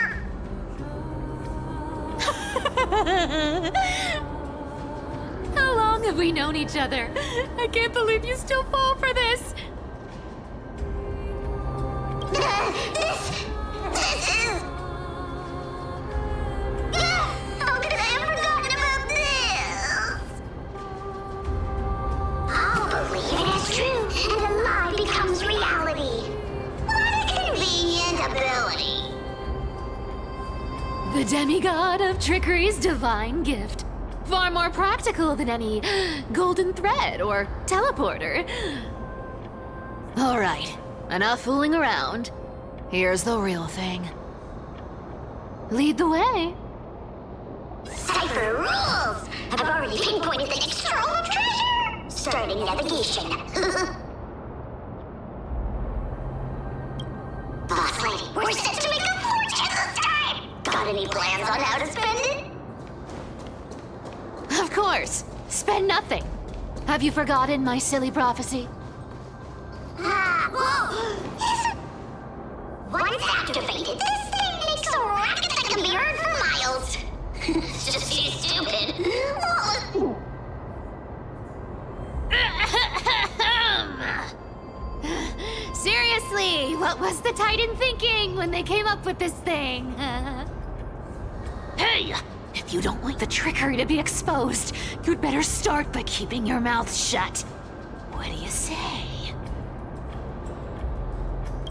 How long have we known each other? I can't believe you still fall for this. This is... How could I have forgotten about this? I'll believe it is true, and a lie becomes reality. What a convenient ability. The demigod of trickery's divine gift. Far more practical than any golden thread or teleporter. All right, enough fooling around. Here's the real thing. Lead the way. Cipher rules! I've already pinpointed the next trove of treasure! Starting navigation. Boss lady, we're set to make a fortune this time! Got any plans on how to spend it? Of course. Spend nothing. Have you forgotten my silly prophecy? Whoa! Once activated, this thing makes a racket that can be heard for miles. It's just too stupid. Seriously, what was the Titan thinking when they came up with this thing? Hey! If you don't want the trickery to be exposed, you'd better start by keeping your mouth shut. What do you say?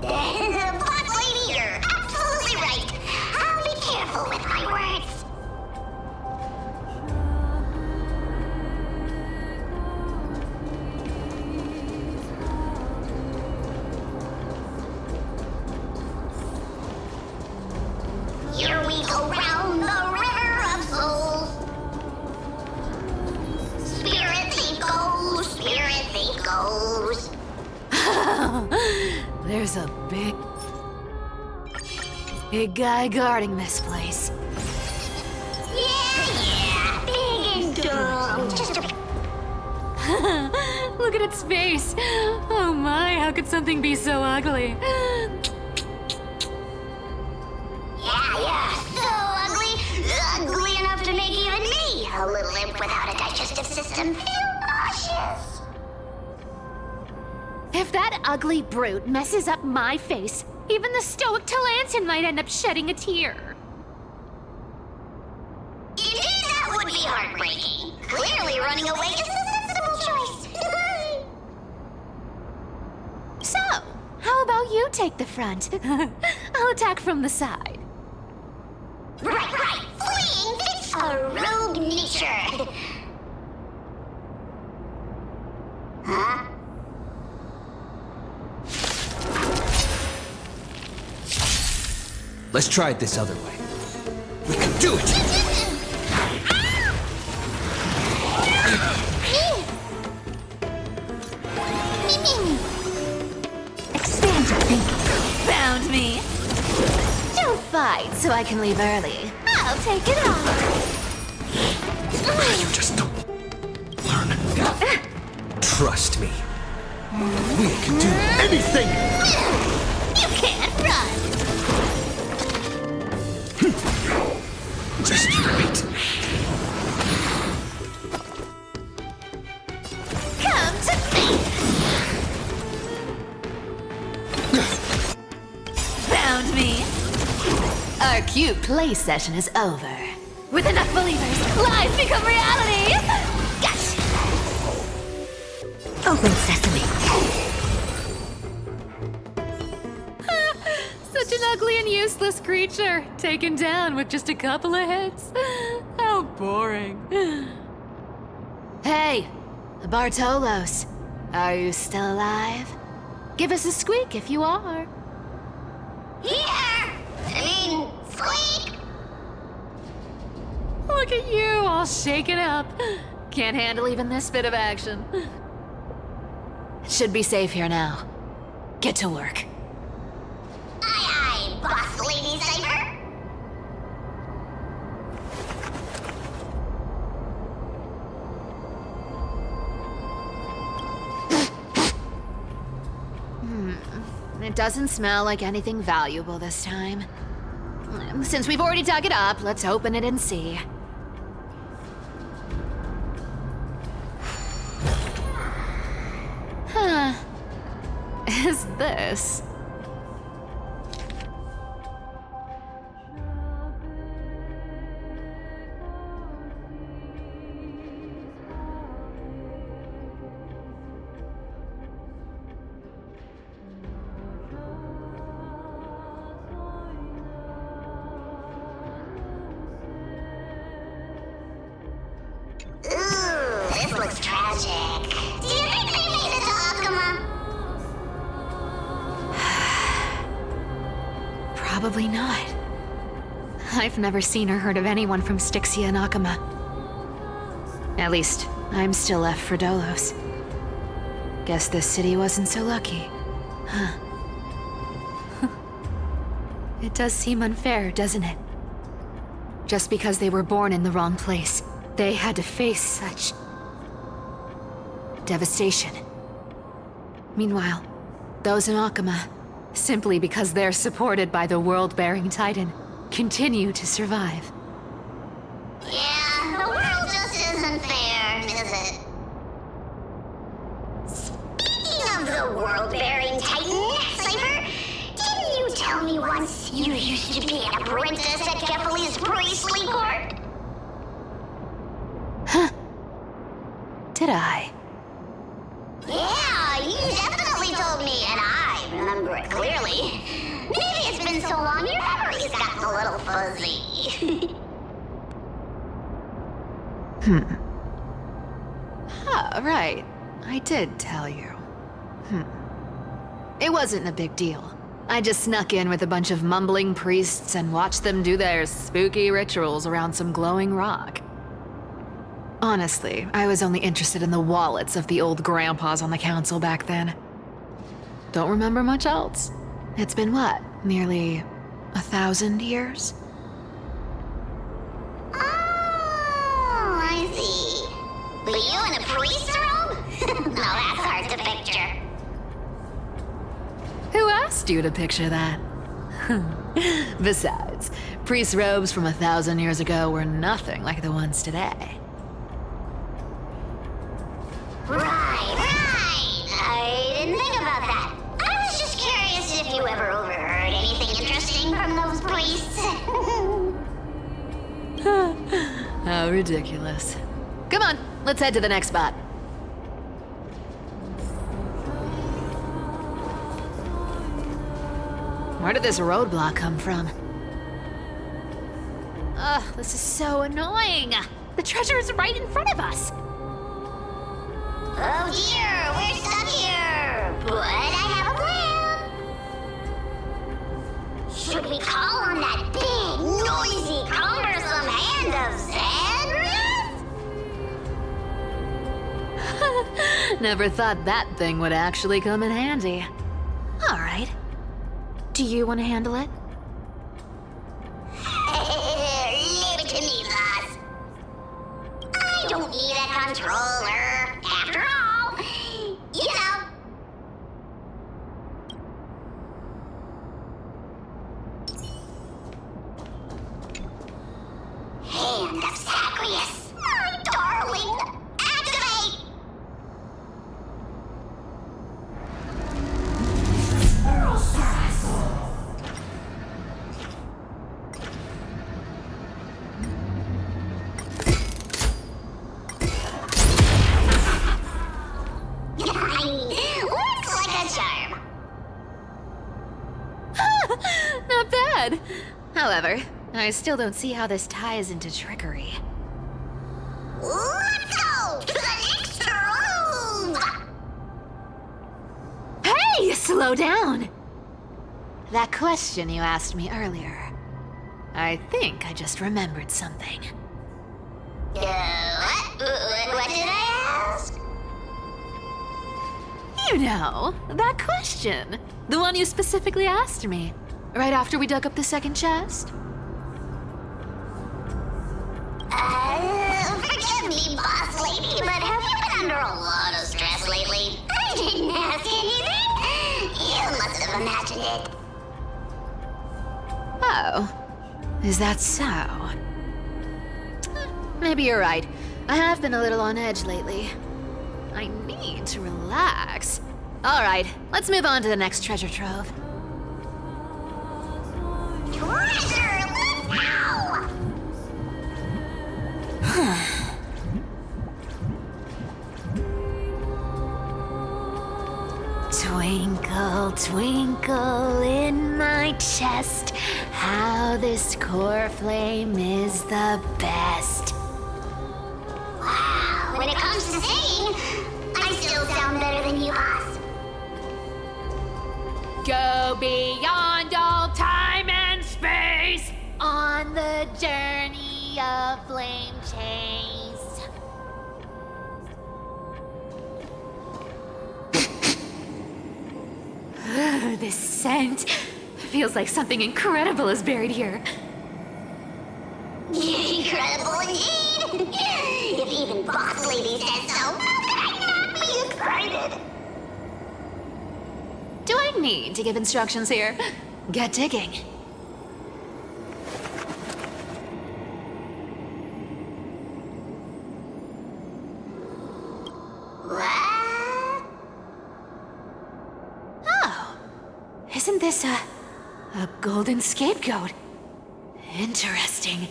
Boss lady, you're absolutely right. I'll be careful with my words. Here we go round the river of souls. Spirit thief goes, spirit thief goes. There's a big guy guarding this place. Yeah, big and dumb. Just a... Look at its face. Oh my, how could something be so ugly? Yeah, so ugly. Ugly enough to make even me, a little imp without a digestive system, feel nauseous. If that ugly brute messes up my face, even the stoic Talantin might end up shedding a tear. Indeed, that would be heartbreaking. Clearly running away is the sensible choice. So, how about you take the front. I'll attack from the side. Right. Fleeing fits a rogue nature. Huh? Let's try it this other way. We can do it! Expand your thinking. Found me. Don't fight so I can leave early. I'll take it off. You just don't learn. Trust me. We can do anything! You can't run. Just wait. Come to me. Found me. Our cute play session is over. With enough believers, lies become reality. Gotcha. Open sesame. Such an ugly and useless creature, taken down with just a couple of hits. How boring. Hey, Bartolos, are you still alive? Give us a squeak if you are. Squeak. Look at you, all shaken up. Can't handle even this bit of action. It should be safe here now. Get to work. Aye, boss lady Cypher. It doesn't smell like anything valuable this time. Since we've already dug it up, let's open it and see. Huh. Is this? This looks tragic. Do you think they made it to Akuma? Probably not. I've never seen or heard of anyone from Styxia and Akuma. At least, I'm still left for Dolos. Guess this city wasn't so lucky. Huh. It does seem unfair, doesn't it? Just because they were born in the wrong place, they had to face such devastation. Meanwhile, those in Akuma, simply because they're supported by the world-bearing Titan, continue to survive. Yeah, the world just isn't fair, is it? Speaking of the world-bearing Titan, Cypher, didn't you tell me once you used to be an apprentice at Kefali's priestly court? Huh. Did I? Yeah, you definitely told me, and I remember it clearly. Maybe it's been so long your memory's gotten a little fuzzy. Ah, right. I did tell you. It wasn't a big deal. I just snuck in with a bunch of mumbling priests and watched them do their spooky rituals around some glowing rock. Honestly, I was only interested in the wallets of the old grandpas on the council back then. Don't remember much else. It's been what, nearly 1,000 years? Oh, I see. But you in a priest robe? No, that's hard to picture. Who asked you to picture that? Besides, priest robes from 1,000 years ago were nothing like the ones today. Right. I didn't think about that. I was just curious if you ever overheard anything interesting from those priests. How ridiculous. Come on, let's head to the next spot. Where did this roadblock come from? Ugh, this is so annoying. The treasure is right in front of us. Oh dear, we're stuck here. But I have a plan. Should we call on that big, noisy, cumbersome hand of Xandris? Never thought that thing would actually come in handy. All right. Do you want to handle it? Leave it to me, boss. I don't need a controller. After all, you know. Hand of Zagreus. My darling. Activate! Looks like a charm. Not bad. However, I still don't see how this ties into trickery. Let's go to the next room. Hey, slow down! That question you asked me earlier. I think I just remembered something. What did I ask? You know, that question. The one you specifically asked me. Right after we dug up the second chest. Forgive me, boss lady, but have you been under a lot of stress lately? I didn't ask anything. You must have imagined it. Oh, is that so? Maybe you're right. I have been a little on edge lately. I need to relax. All right, let's move on to the next treasure trove. Treasure, let's go! Twinkle, twinkle in my chest, how this core flame is the best. Wow, when it comes to singing, I still sound better than you, boss. Go beyond all time and space on the journey of flame chase. This scent feels like something incredible is buried here. Incredible indeed! If even Boss Lady said so, how could I not be excited? Do I need to give instructions here? Get digging. What? Oh, isn't this a golden scapegoat? Interesting.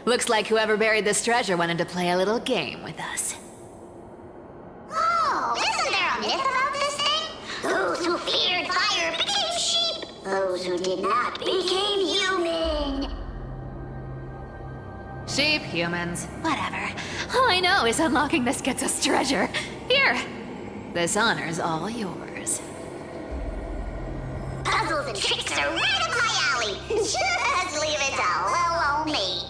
Looks like whoever buried this treasure wanted to play a little game with us. Oh, isn't there a myth about this thing? Those who feared fire became sheep. Those who did not became human. Sheep, humans, whatever. All I know is unlocking this gets us treasure. Here, this honor's all yours. Puzzles and tricks are right up my alley. Just leave it to little old me.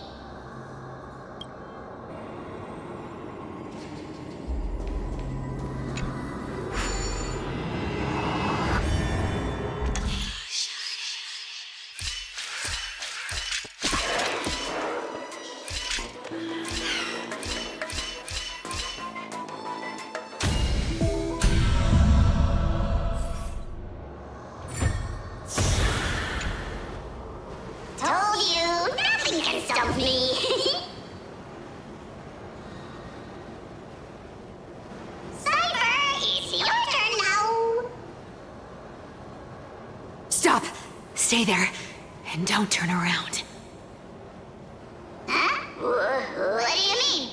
Told you, nothing can stump me. Cypher, it's your turn now. Stop! Stay there, and don't turn around. Huh? What do you mean?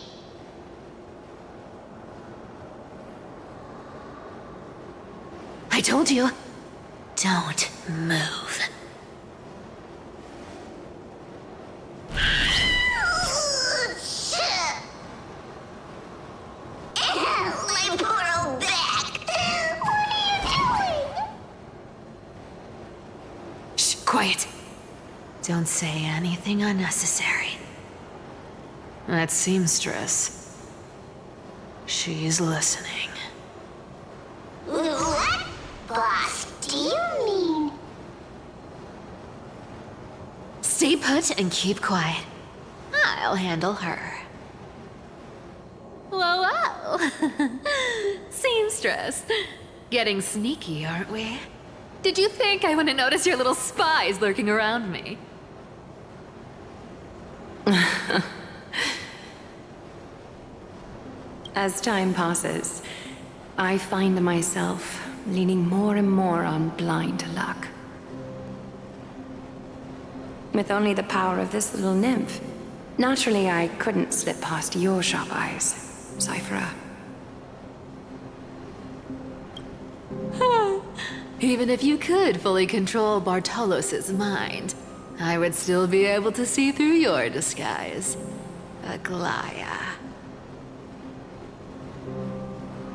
I told you, don't move. Quiet. Don't say anything unnecessary. That seamstress. She's listening. What? Boss, do you mean? Stay put and keep quiet. I'll handle her. Whoa, whoa! Seamstress. Getting sneaky, aren't we? Did you think I wouldn't notice your little spies lurking around me? As time passes, I find myself leaning more and more on blind luck. With only the power of this little nymph, naturally I couldn't slip past your sharp eyes, Cyphera. Even if you could fully control Bartolos's mind, I would still be able to see through your disguise. Aglaya.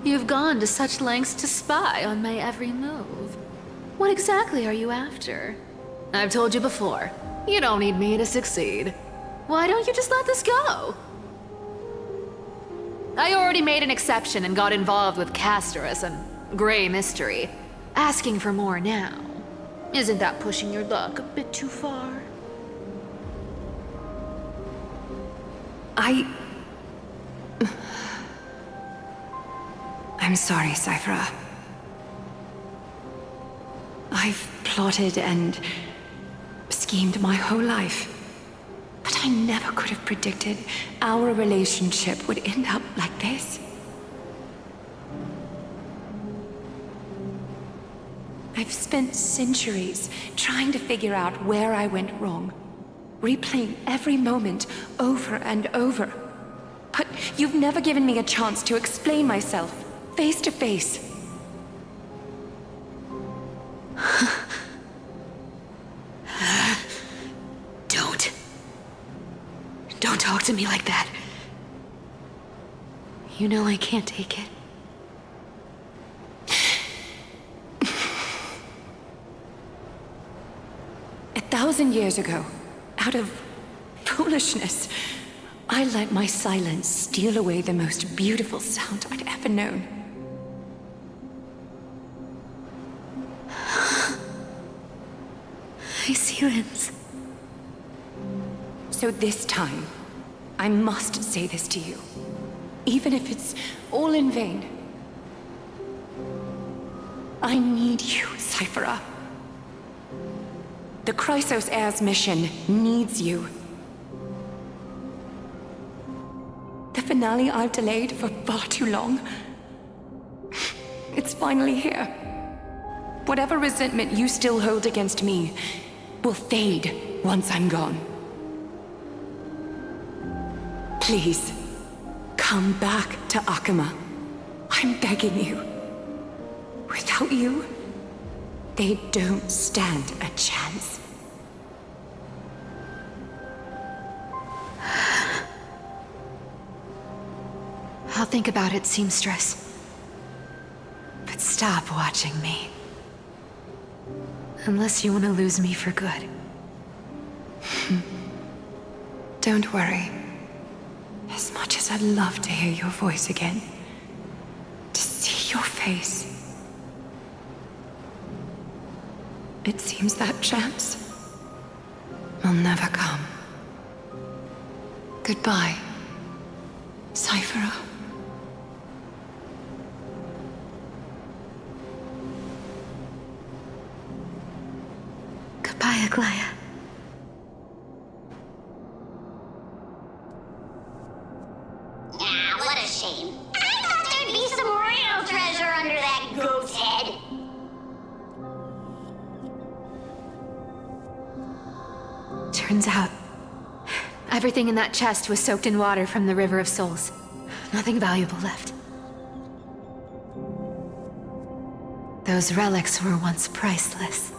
You've gone to such lengths to spy on my every move. What exactly are you after? I've told you before, you don't need me to succeed. Why don't you just let this go? I already made an exception and got involved with Castorus and Grey Mystery. Asking for more now. Isn't that pushing your luck a bit too far? I'm sorry, Cyphera. I've plotted and schemed my whole life. But I never could have predicted our relationship would end up like this. I've spent centuries trying to figure out where I went wrong, replaying every moment over and over. But you've never given me a chance to explain myself, face to face. Don't talk to me like that. You know I can't take it. 1,000 years ago, out of foolishness, I let my silence steal away the most beautiful sound I'd ever known. My silence. So this time, I must say this to you, even if it's all in vain. I need you, Cyphera. The Chrysos Heir's mission needs you. The finale I've delayed for far too long. It's finally here. Whatever resentment you still hold against me will fade once I'm gone. Please, come back to Akama. I'm begging you. Without you, they don't stand a chance. I'll think about it, seamstress. But stop watching me. Unless you want to lose me for good. Don't worry. As much as I'd love to hear your voice again, to see your face, it seems that chance will never come. Goodbye, Cyphera. Goodbye, Aglaya. Ah, what a shame. I thought there'd be some real treasure under that goat's head. Turns out, everything in that chest was soaked in water from the River of Souls. Nothing valuable left. Those relics were once priceless.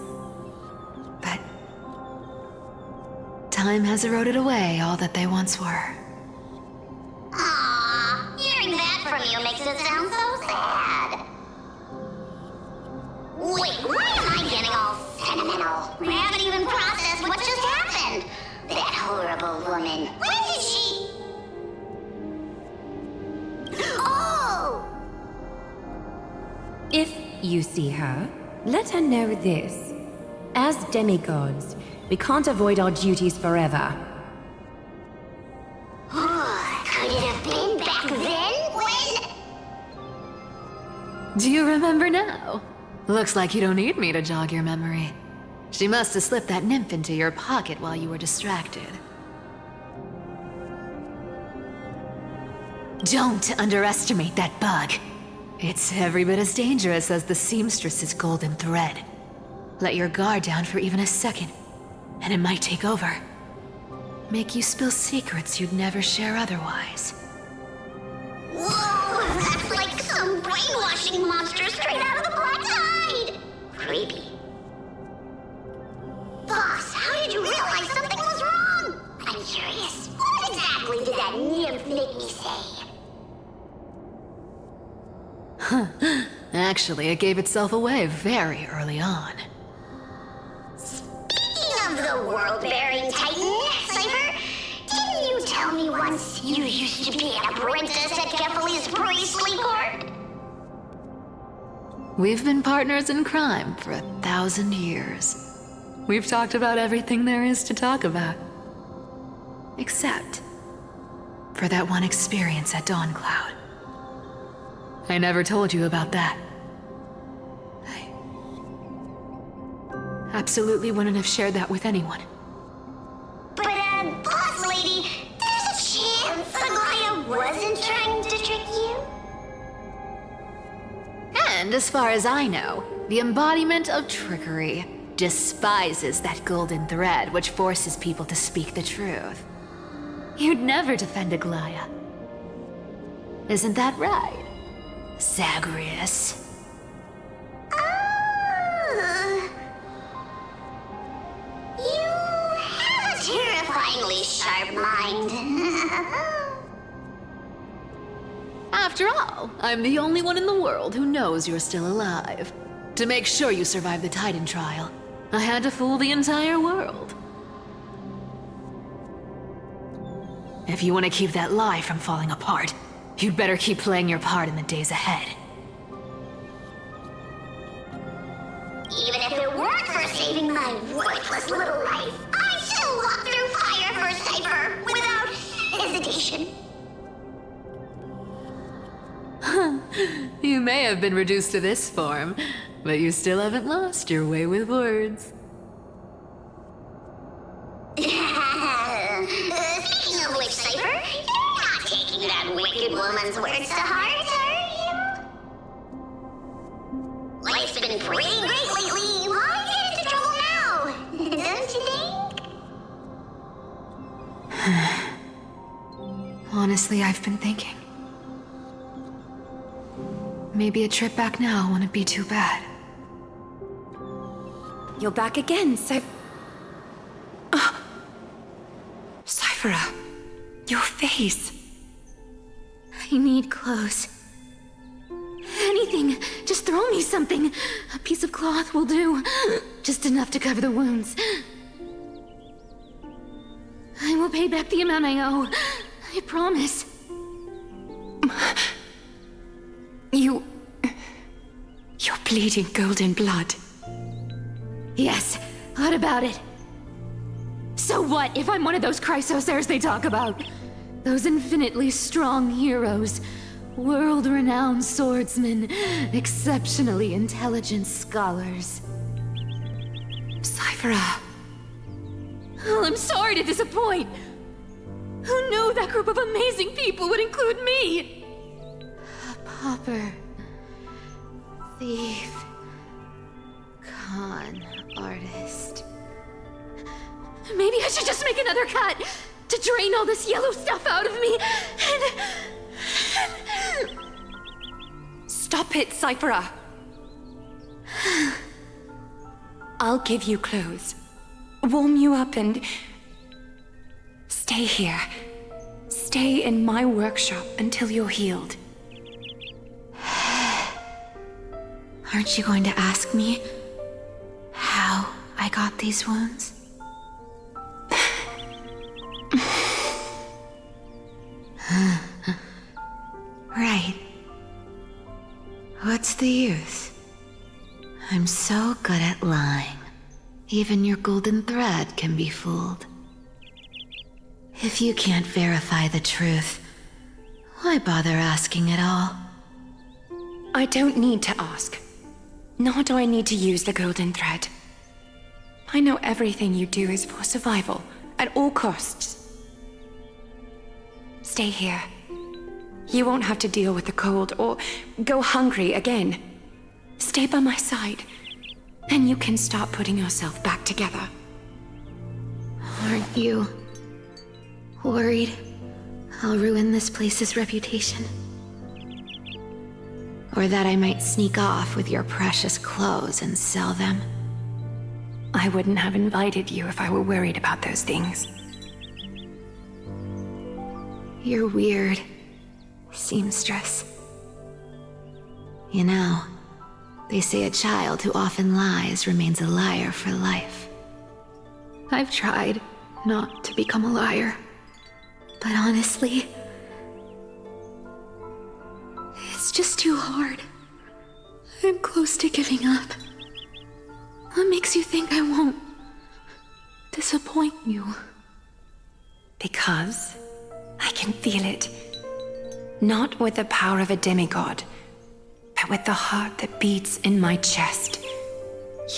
But time has eroded away all that they once were. Aww, hearing that from you makes it sound so sad. Wait, why am I getting all sentimental? We haven't even If you see her, let her know this. As demigods, we can't avoid our duties forever. Could it have been back then when... Do you remember now? Looks like you don't need me to jog your memory. She must have slipped that nymph into your pocket while you were distracted. Don't underestimate that bug. It's every bit as dangerous as the seamstress's golden thread. Let your guard down for even a second, and it might take over. Make you spill secrets you'd never share otherwise. Whoa, that's like some brainwashing monster straight out of the Black Tide! Creepy. Boss, how did you realize something was wrong? I'm curious. What exactly did that nymph make me say? Actually, it gave itself away very early on. Speaking of the world-bearing titan, Cypher, didn't you tell me once you used to be an apprentice at Kefali's priestly court? We've been partners in crime for 1,000 years. We've talked about everything there is to talk about. Except for that one experience at Dawncloud. I never told you about that. I absolutely wouldn't have shared that with anyone. But, boss lady, there's a chance Aglaia wasn't trying to trick you? And as far as I know, the embodiment of trickery despises that golden thread which forces people to speak the truth. You'd never defend Aglaia. Isn't that right, Zagreus? You have a terrifyingly sharp mind. After all, I'm the only one in the world who knows you're still alive. To make sure you survive the Titan trial, I had to fool the entire world. If you want to keep that lie from falling apart, you'd better keep playing your part in the days ahead. Even if it weren't for saving my worthless little life, I'd still walk through fire for Cypher without hesitation. You may have been reduced to this form, but you still haven't lost your way with words. Speaking of which, Cypher, you're not taking that wicked woman's words to heart, are you? Life's been pretty great lately. Why get into trouble now? Don't you think? Honestly, I've been thinking. Maybe a trip back now wouldn't be too bad. You're back again, Cyphera, your face. I need clothes. Anything. Just throw me something. A piece of cloth will do. Just enough to cover the wounds. I will pay back the amount I owe. I promise. You're bleeding golden blood. Yes, what about it? So what if I'm one of those Chrysosaurs they talk about? Those infinitely strong heroes, world-renowned swordsmen, exceptionally intelligent scholars. Cyphera. Oh, I'm sorry to disappoint. Who knew that group of amazing people would include me? A pauper, thief, con artist. Maybe I should just make another cut to drain all this yellow stuff out of me and... Stop it, Cyphera. I'll give you clothes, warm you up, and stay here. Stay in my workshop until you're healed. Aren't you going to ask me how I got these wounds? Right. What's the use? I'm so good at lying. Even your golden thread can be fooled. If you can't verify the truth, why bother asking at all? I don't need to ask. Nor do I need to use the golden thread. I know everything you do is for survival, at all costs. Stay here. You won't have to deal with the cold or go hungry again. Stay by my side, and you can start putting yourself back together. Aren't you worried I'll ruin this place's reputation? Or that I might sneak off with your precious clothes and sell them? I wouldn't have invited you if I were worried about those things. You're weird, seamstress. You know, they say a child who often lies remains a liar for life. I've tried not to become a liar, but honestly, it's just too hard. I'm close to giving up. What makes you think I won't disappoint you? Because I can feel it. Not with the power of a demigod, but with the heart that beats in my chest.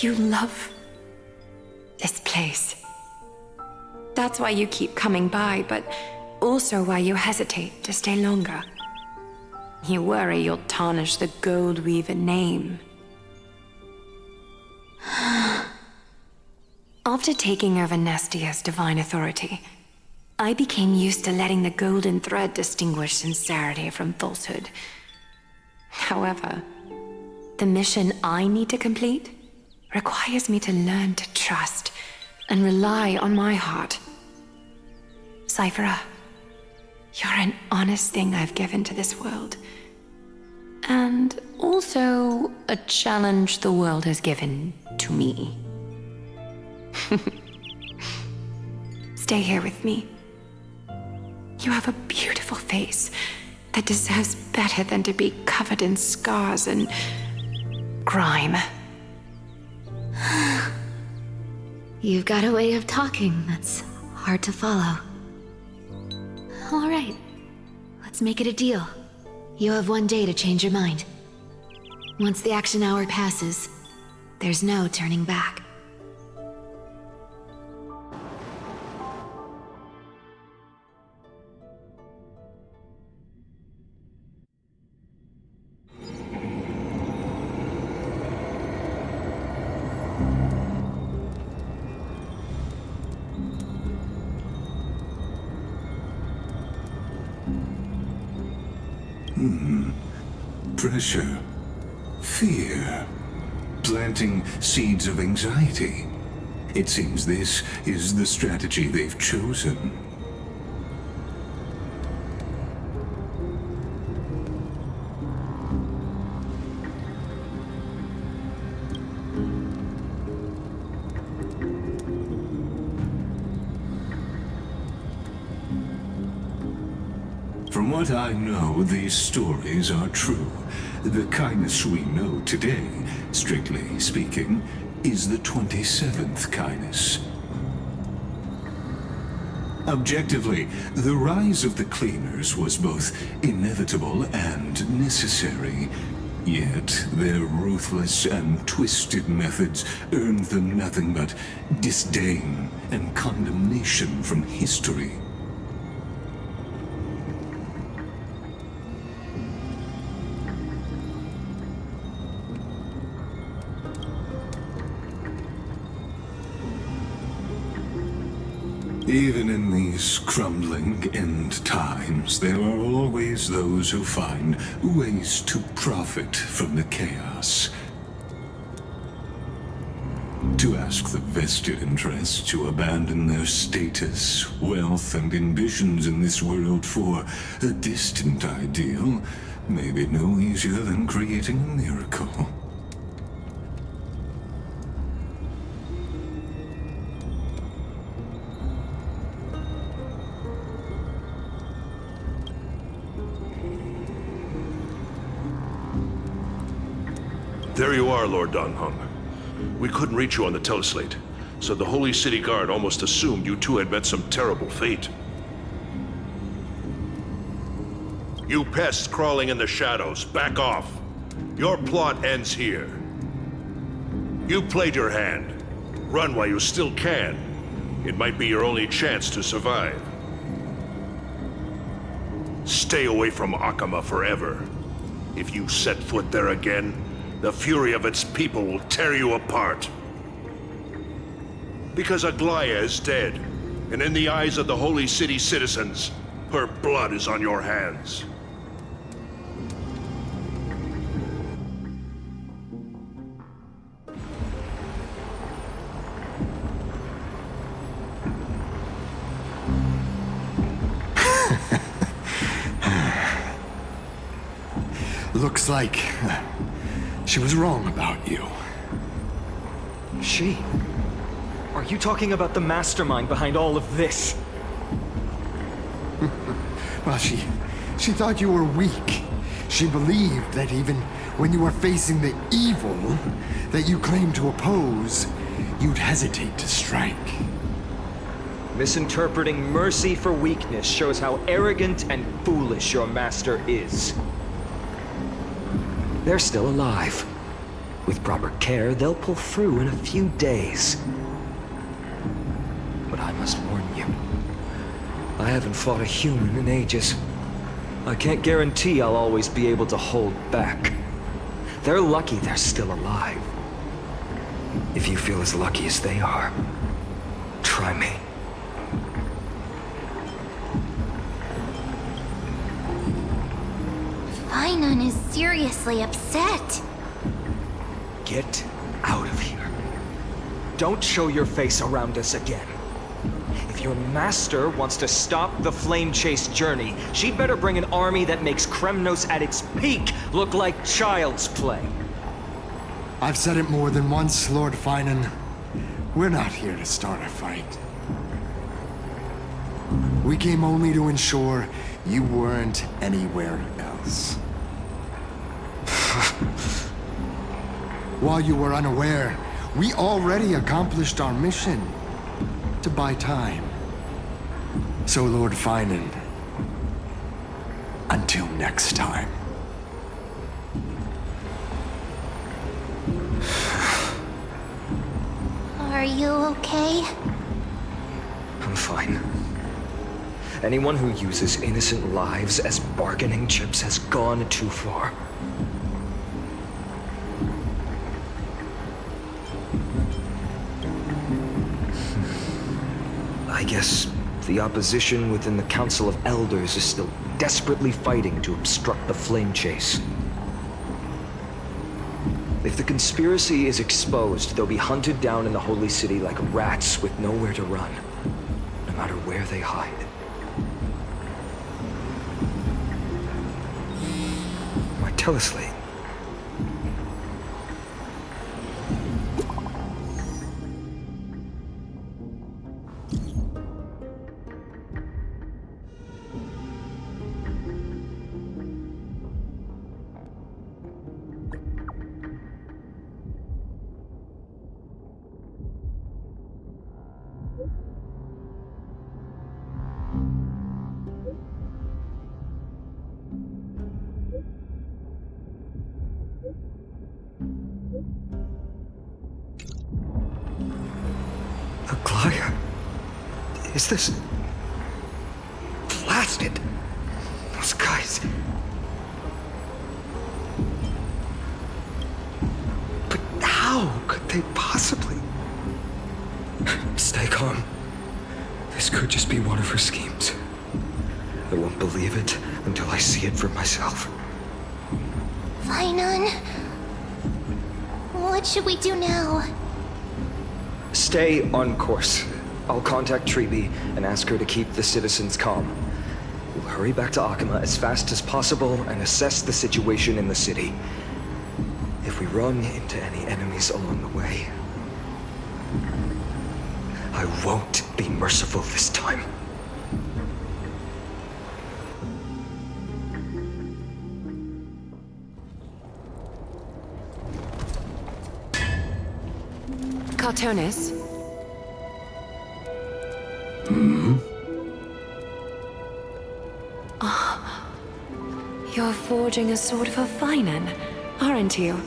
You love this place. That's why you keep coming by, but also why you hesitate to stay longer. You worry you'll tarnish the Gold Weaver name. After taking over Nestia's divine authority, I became used to letting the golden thread distinguish sincerity from falsehood. However, the mission I need to complete requires me to learn to trust and rely on my heart. Cyphera, you're an honest thing I've given to this world. And also a challenge the world has given to me. Stay here with me. You have a beautiful face that deserves better than to be covered in scars and grime. You've got a way of talking that's hard to follow. All right, let's make it a deal. You have 1 day to change your mind. Once the action hour passes, there's no turning back. Pressure, fear, planting seeds of anxiety. It seems this is the strategy they've chosen. From what I know, these stories are true. The kindness we know today, strictly speaking, is the 27th kindness. Objectively, the rise of the cleaners was both inevitable and necessary. Yet, their ruthless and twisted methods earned them nothing but disdain and condemnation from history. Even in these crumbling end times, there are always those who find ways to profit from the chaos. To ask the vested interests to abandon their status, wealth, and ambitions in this world for a distant ideal may be no easier than creating a miracle. There you are, Lord Donghung. We couldn't reach you on the teleslate, so the Holy City Guard almost assumed you two had met some terrible fate. You pests crawling in the shadows, back off. Your plot ends here. You played your hand. Run while you still can. It might be your only chance to survive. Stay away from Akama forever. If you set foot there again, the fury of its people will tear you apart. Because Aglaya is dead, and in the eyes of the Holy City citizens, her blood is on your hands. Looks like she was wrong about you. She? Are you talking about the mastermind behind all of this? Well, she thought you were weak. She believed that even when you were facing the evil that you claimed to oppose, you'd hesitate to strike. Misinterpreting mercy for weakness shows how arrogant and foolish your master is. They're still alive. With proper care, they'll pull through in a few days. But I must warn you, I haven't fought a human in ages. I can't guarantee I'll always be able to hold back. They're lucky they're still alive. If you feel as lucky as they are, try me. Fainan is seriously upset. Get out of here. Don't show your face around us again. If your master wants to stop the Flame Chase journey, she'd better bring an army that makes Kremnos at its peak look like child's play. I've said it more than once, Lord Fainan. We're not here to start a fight. We came only to ensure you weren't anywhere else. While you were unaware, we already accomplished our mission to buy time. So, Lord Fainan, until next time. Are you okay? I'm fine. Anyone who uses innocent lives as bargaining chips has gone too far. I guess the opposition within the Council of Elders is still desperately fighting to obstruct the Flame Chase. If the conspiracy is exposed, they'll be hunted down in the Holy City like rats with nowhere to run, no matter where they hide. My teleslate. Aglaya? Is this... blasted? Those guys... But how could they possibly... Stay calm. This could just be one of her schemes. I won't believe it until I see it for myself. Fainan, what should we do now? Stay on course. I'll contact Treeby and ask her to keep the citizens calm. We'll hurry back to Akama as fast as possible and assess the situation in the city. If we run into any enemies along the way, I won't be merciful this time. Cartonis? You're forging a sword for Finan, aren't you?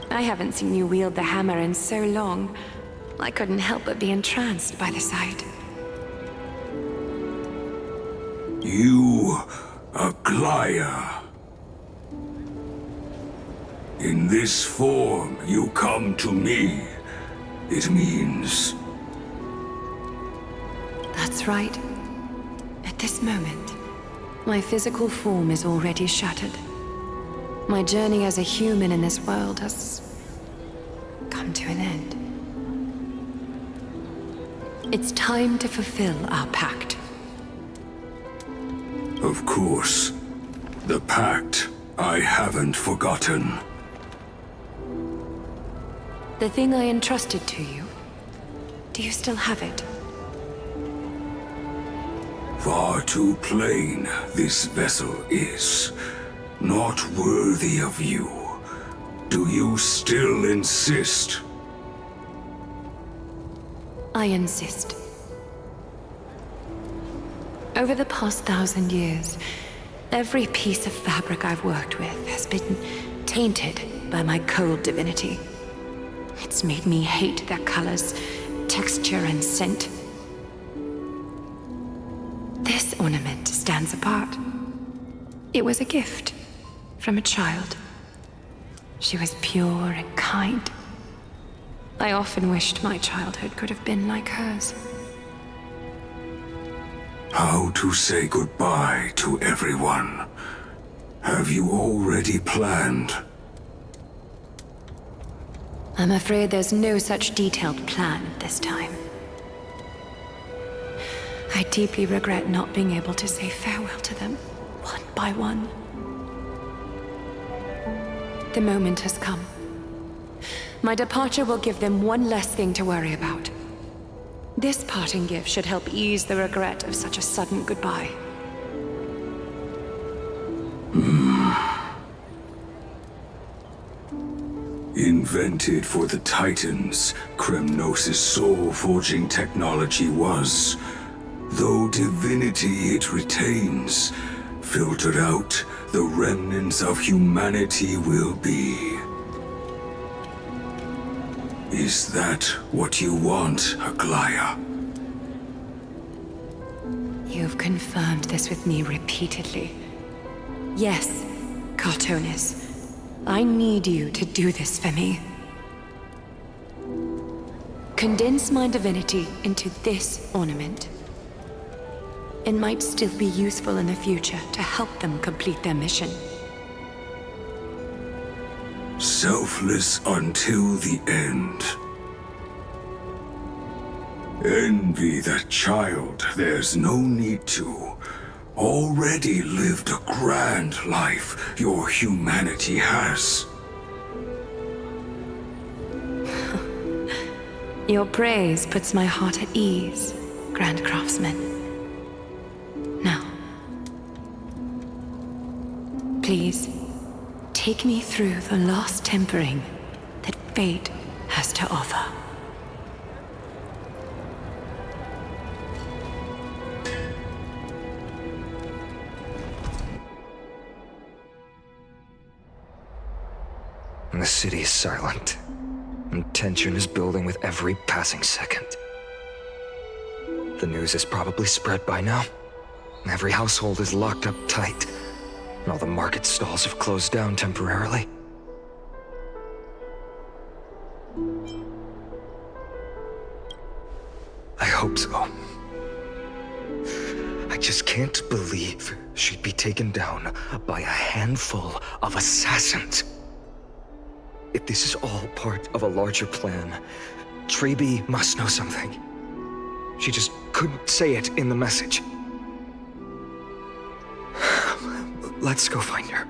I haven't seen you wield the hammer in so long. I couldn't help but be entranced by the sight. You, Aglaya. In this form, you come to me. It means... That's right. At this moment, my physical form is already shattered. My journey as a human in this world has come to an end. It's time to fulfill our pact. Of course. The pact I haven't forgotten. The thing I entrusted to you, do you still have it? Far too plain this vessel is. Not worthy of you. Do you still insist? I insist. Over the past 1,000 years, every piece of fabric I've worked with has been tainted by my cold divinity. It's made me hate their colors, texture, and scent. This ornament stands apart. It was a gift from a child. She was pure and kind. I often wished my childhood could have been like hers. How to say goodbye to everyone? Have you already planned? I'm afraid there's no such detailed plan at this time. I deeply regret not being able to say farewell to them, one by one. The moment has come. My departure will give them one less thing to worry about. This parting gift should help ease the regret of such a sudden goodbye. Invented for the Titans, Kremnos' soul-forging technology was. Though divinity it retains, filtered out, the remnants of humanity will be. Is that what you want, Aglaya? You've confirmed this with me repeatedly. Yes, Cartonis. I need you to do this for me. Condense my divinity into this ornament. It might still be useful in the future to help them complete their mission. Selfless until the end. Envy that child, there's no need to. Already lived a grand life your humanity has. Your praise puts my heart at ease, Grand Craftsman. Now, please, take me through the last tempering that fate has to offer. The city is silent, and tension is building with every passing second. The news is probably spread by now. Every household is locked up tight, and all the market stalls have closed down temporarily. I hope so. I just can't believe she'd be taken down by a handful of assassins. If this is all part of a larger plan, Treby must know something. She just couldn't say it in the message. Let's go find her.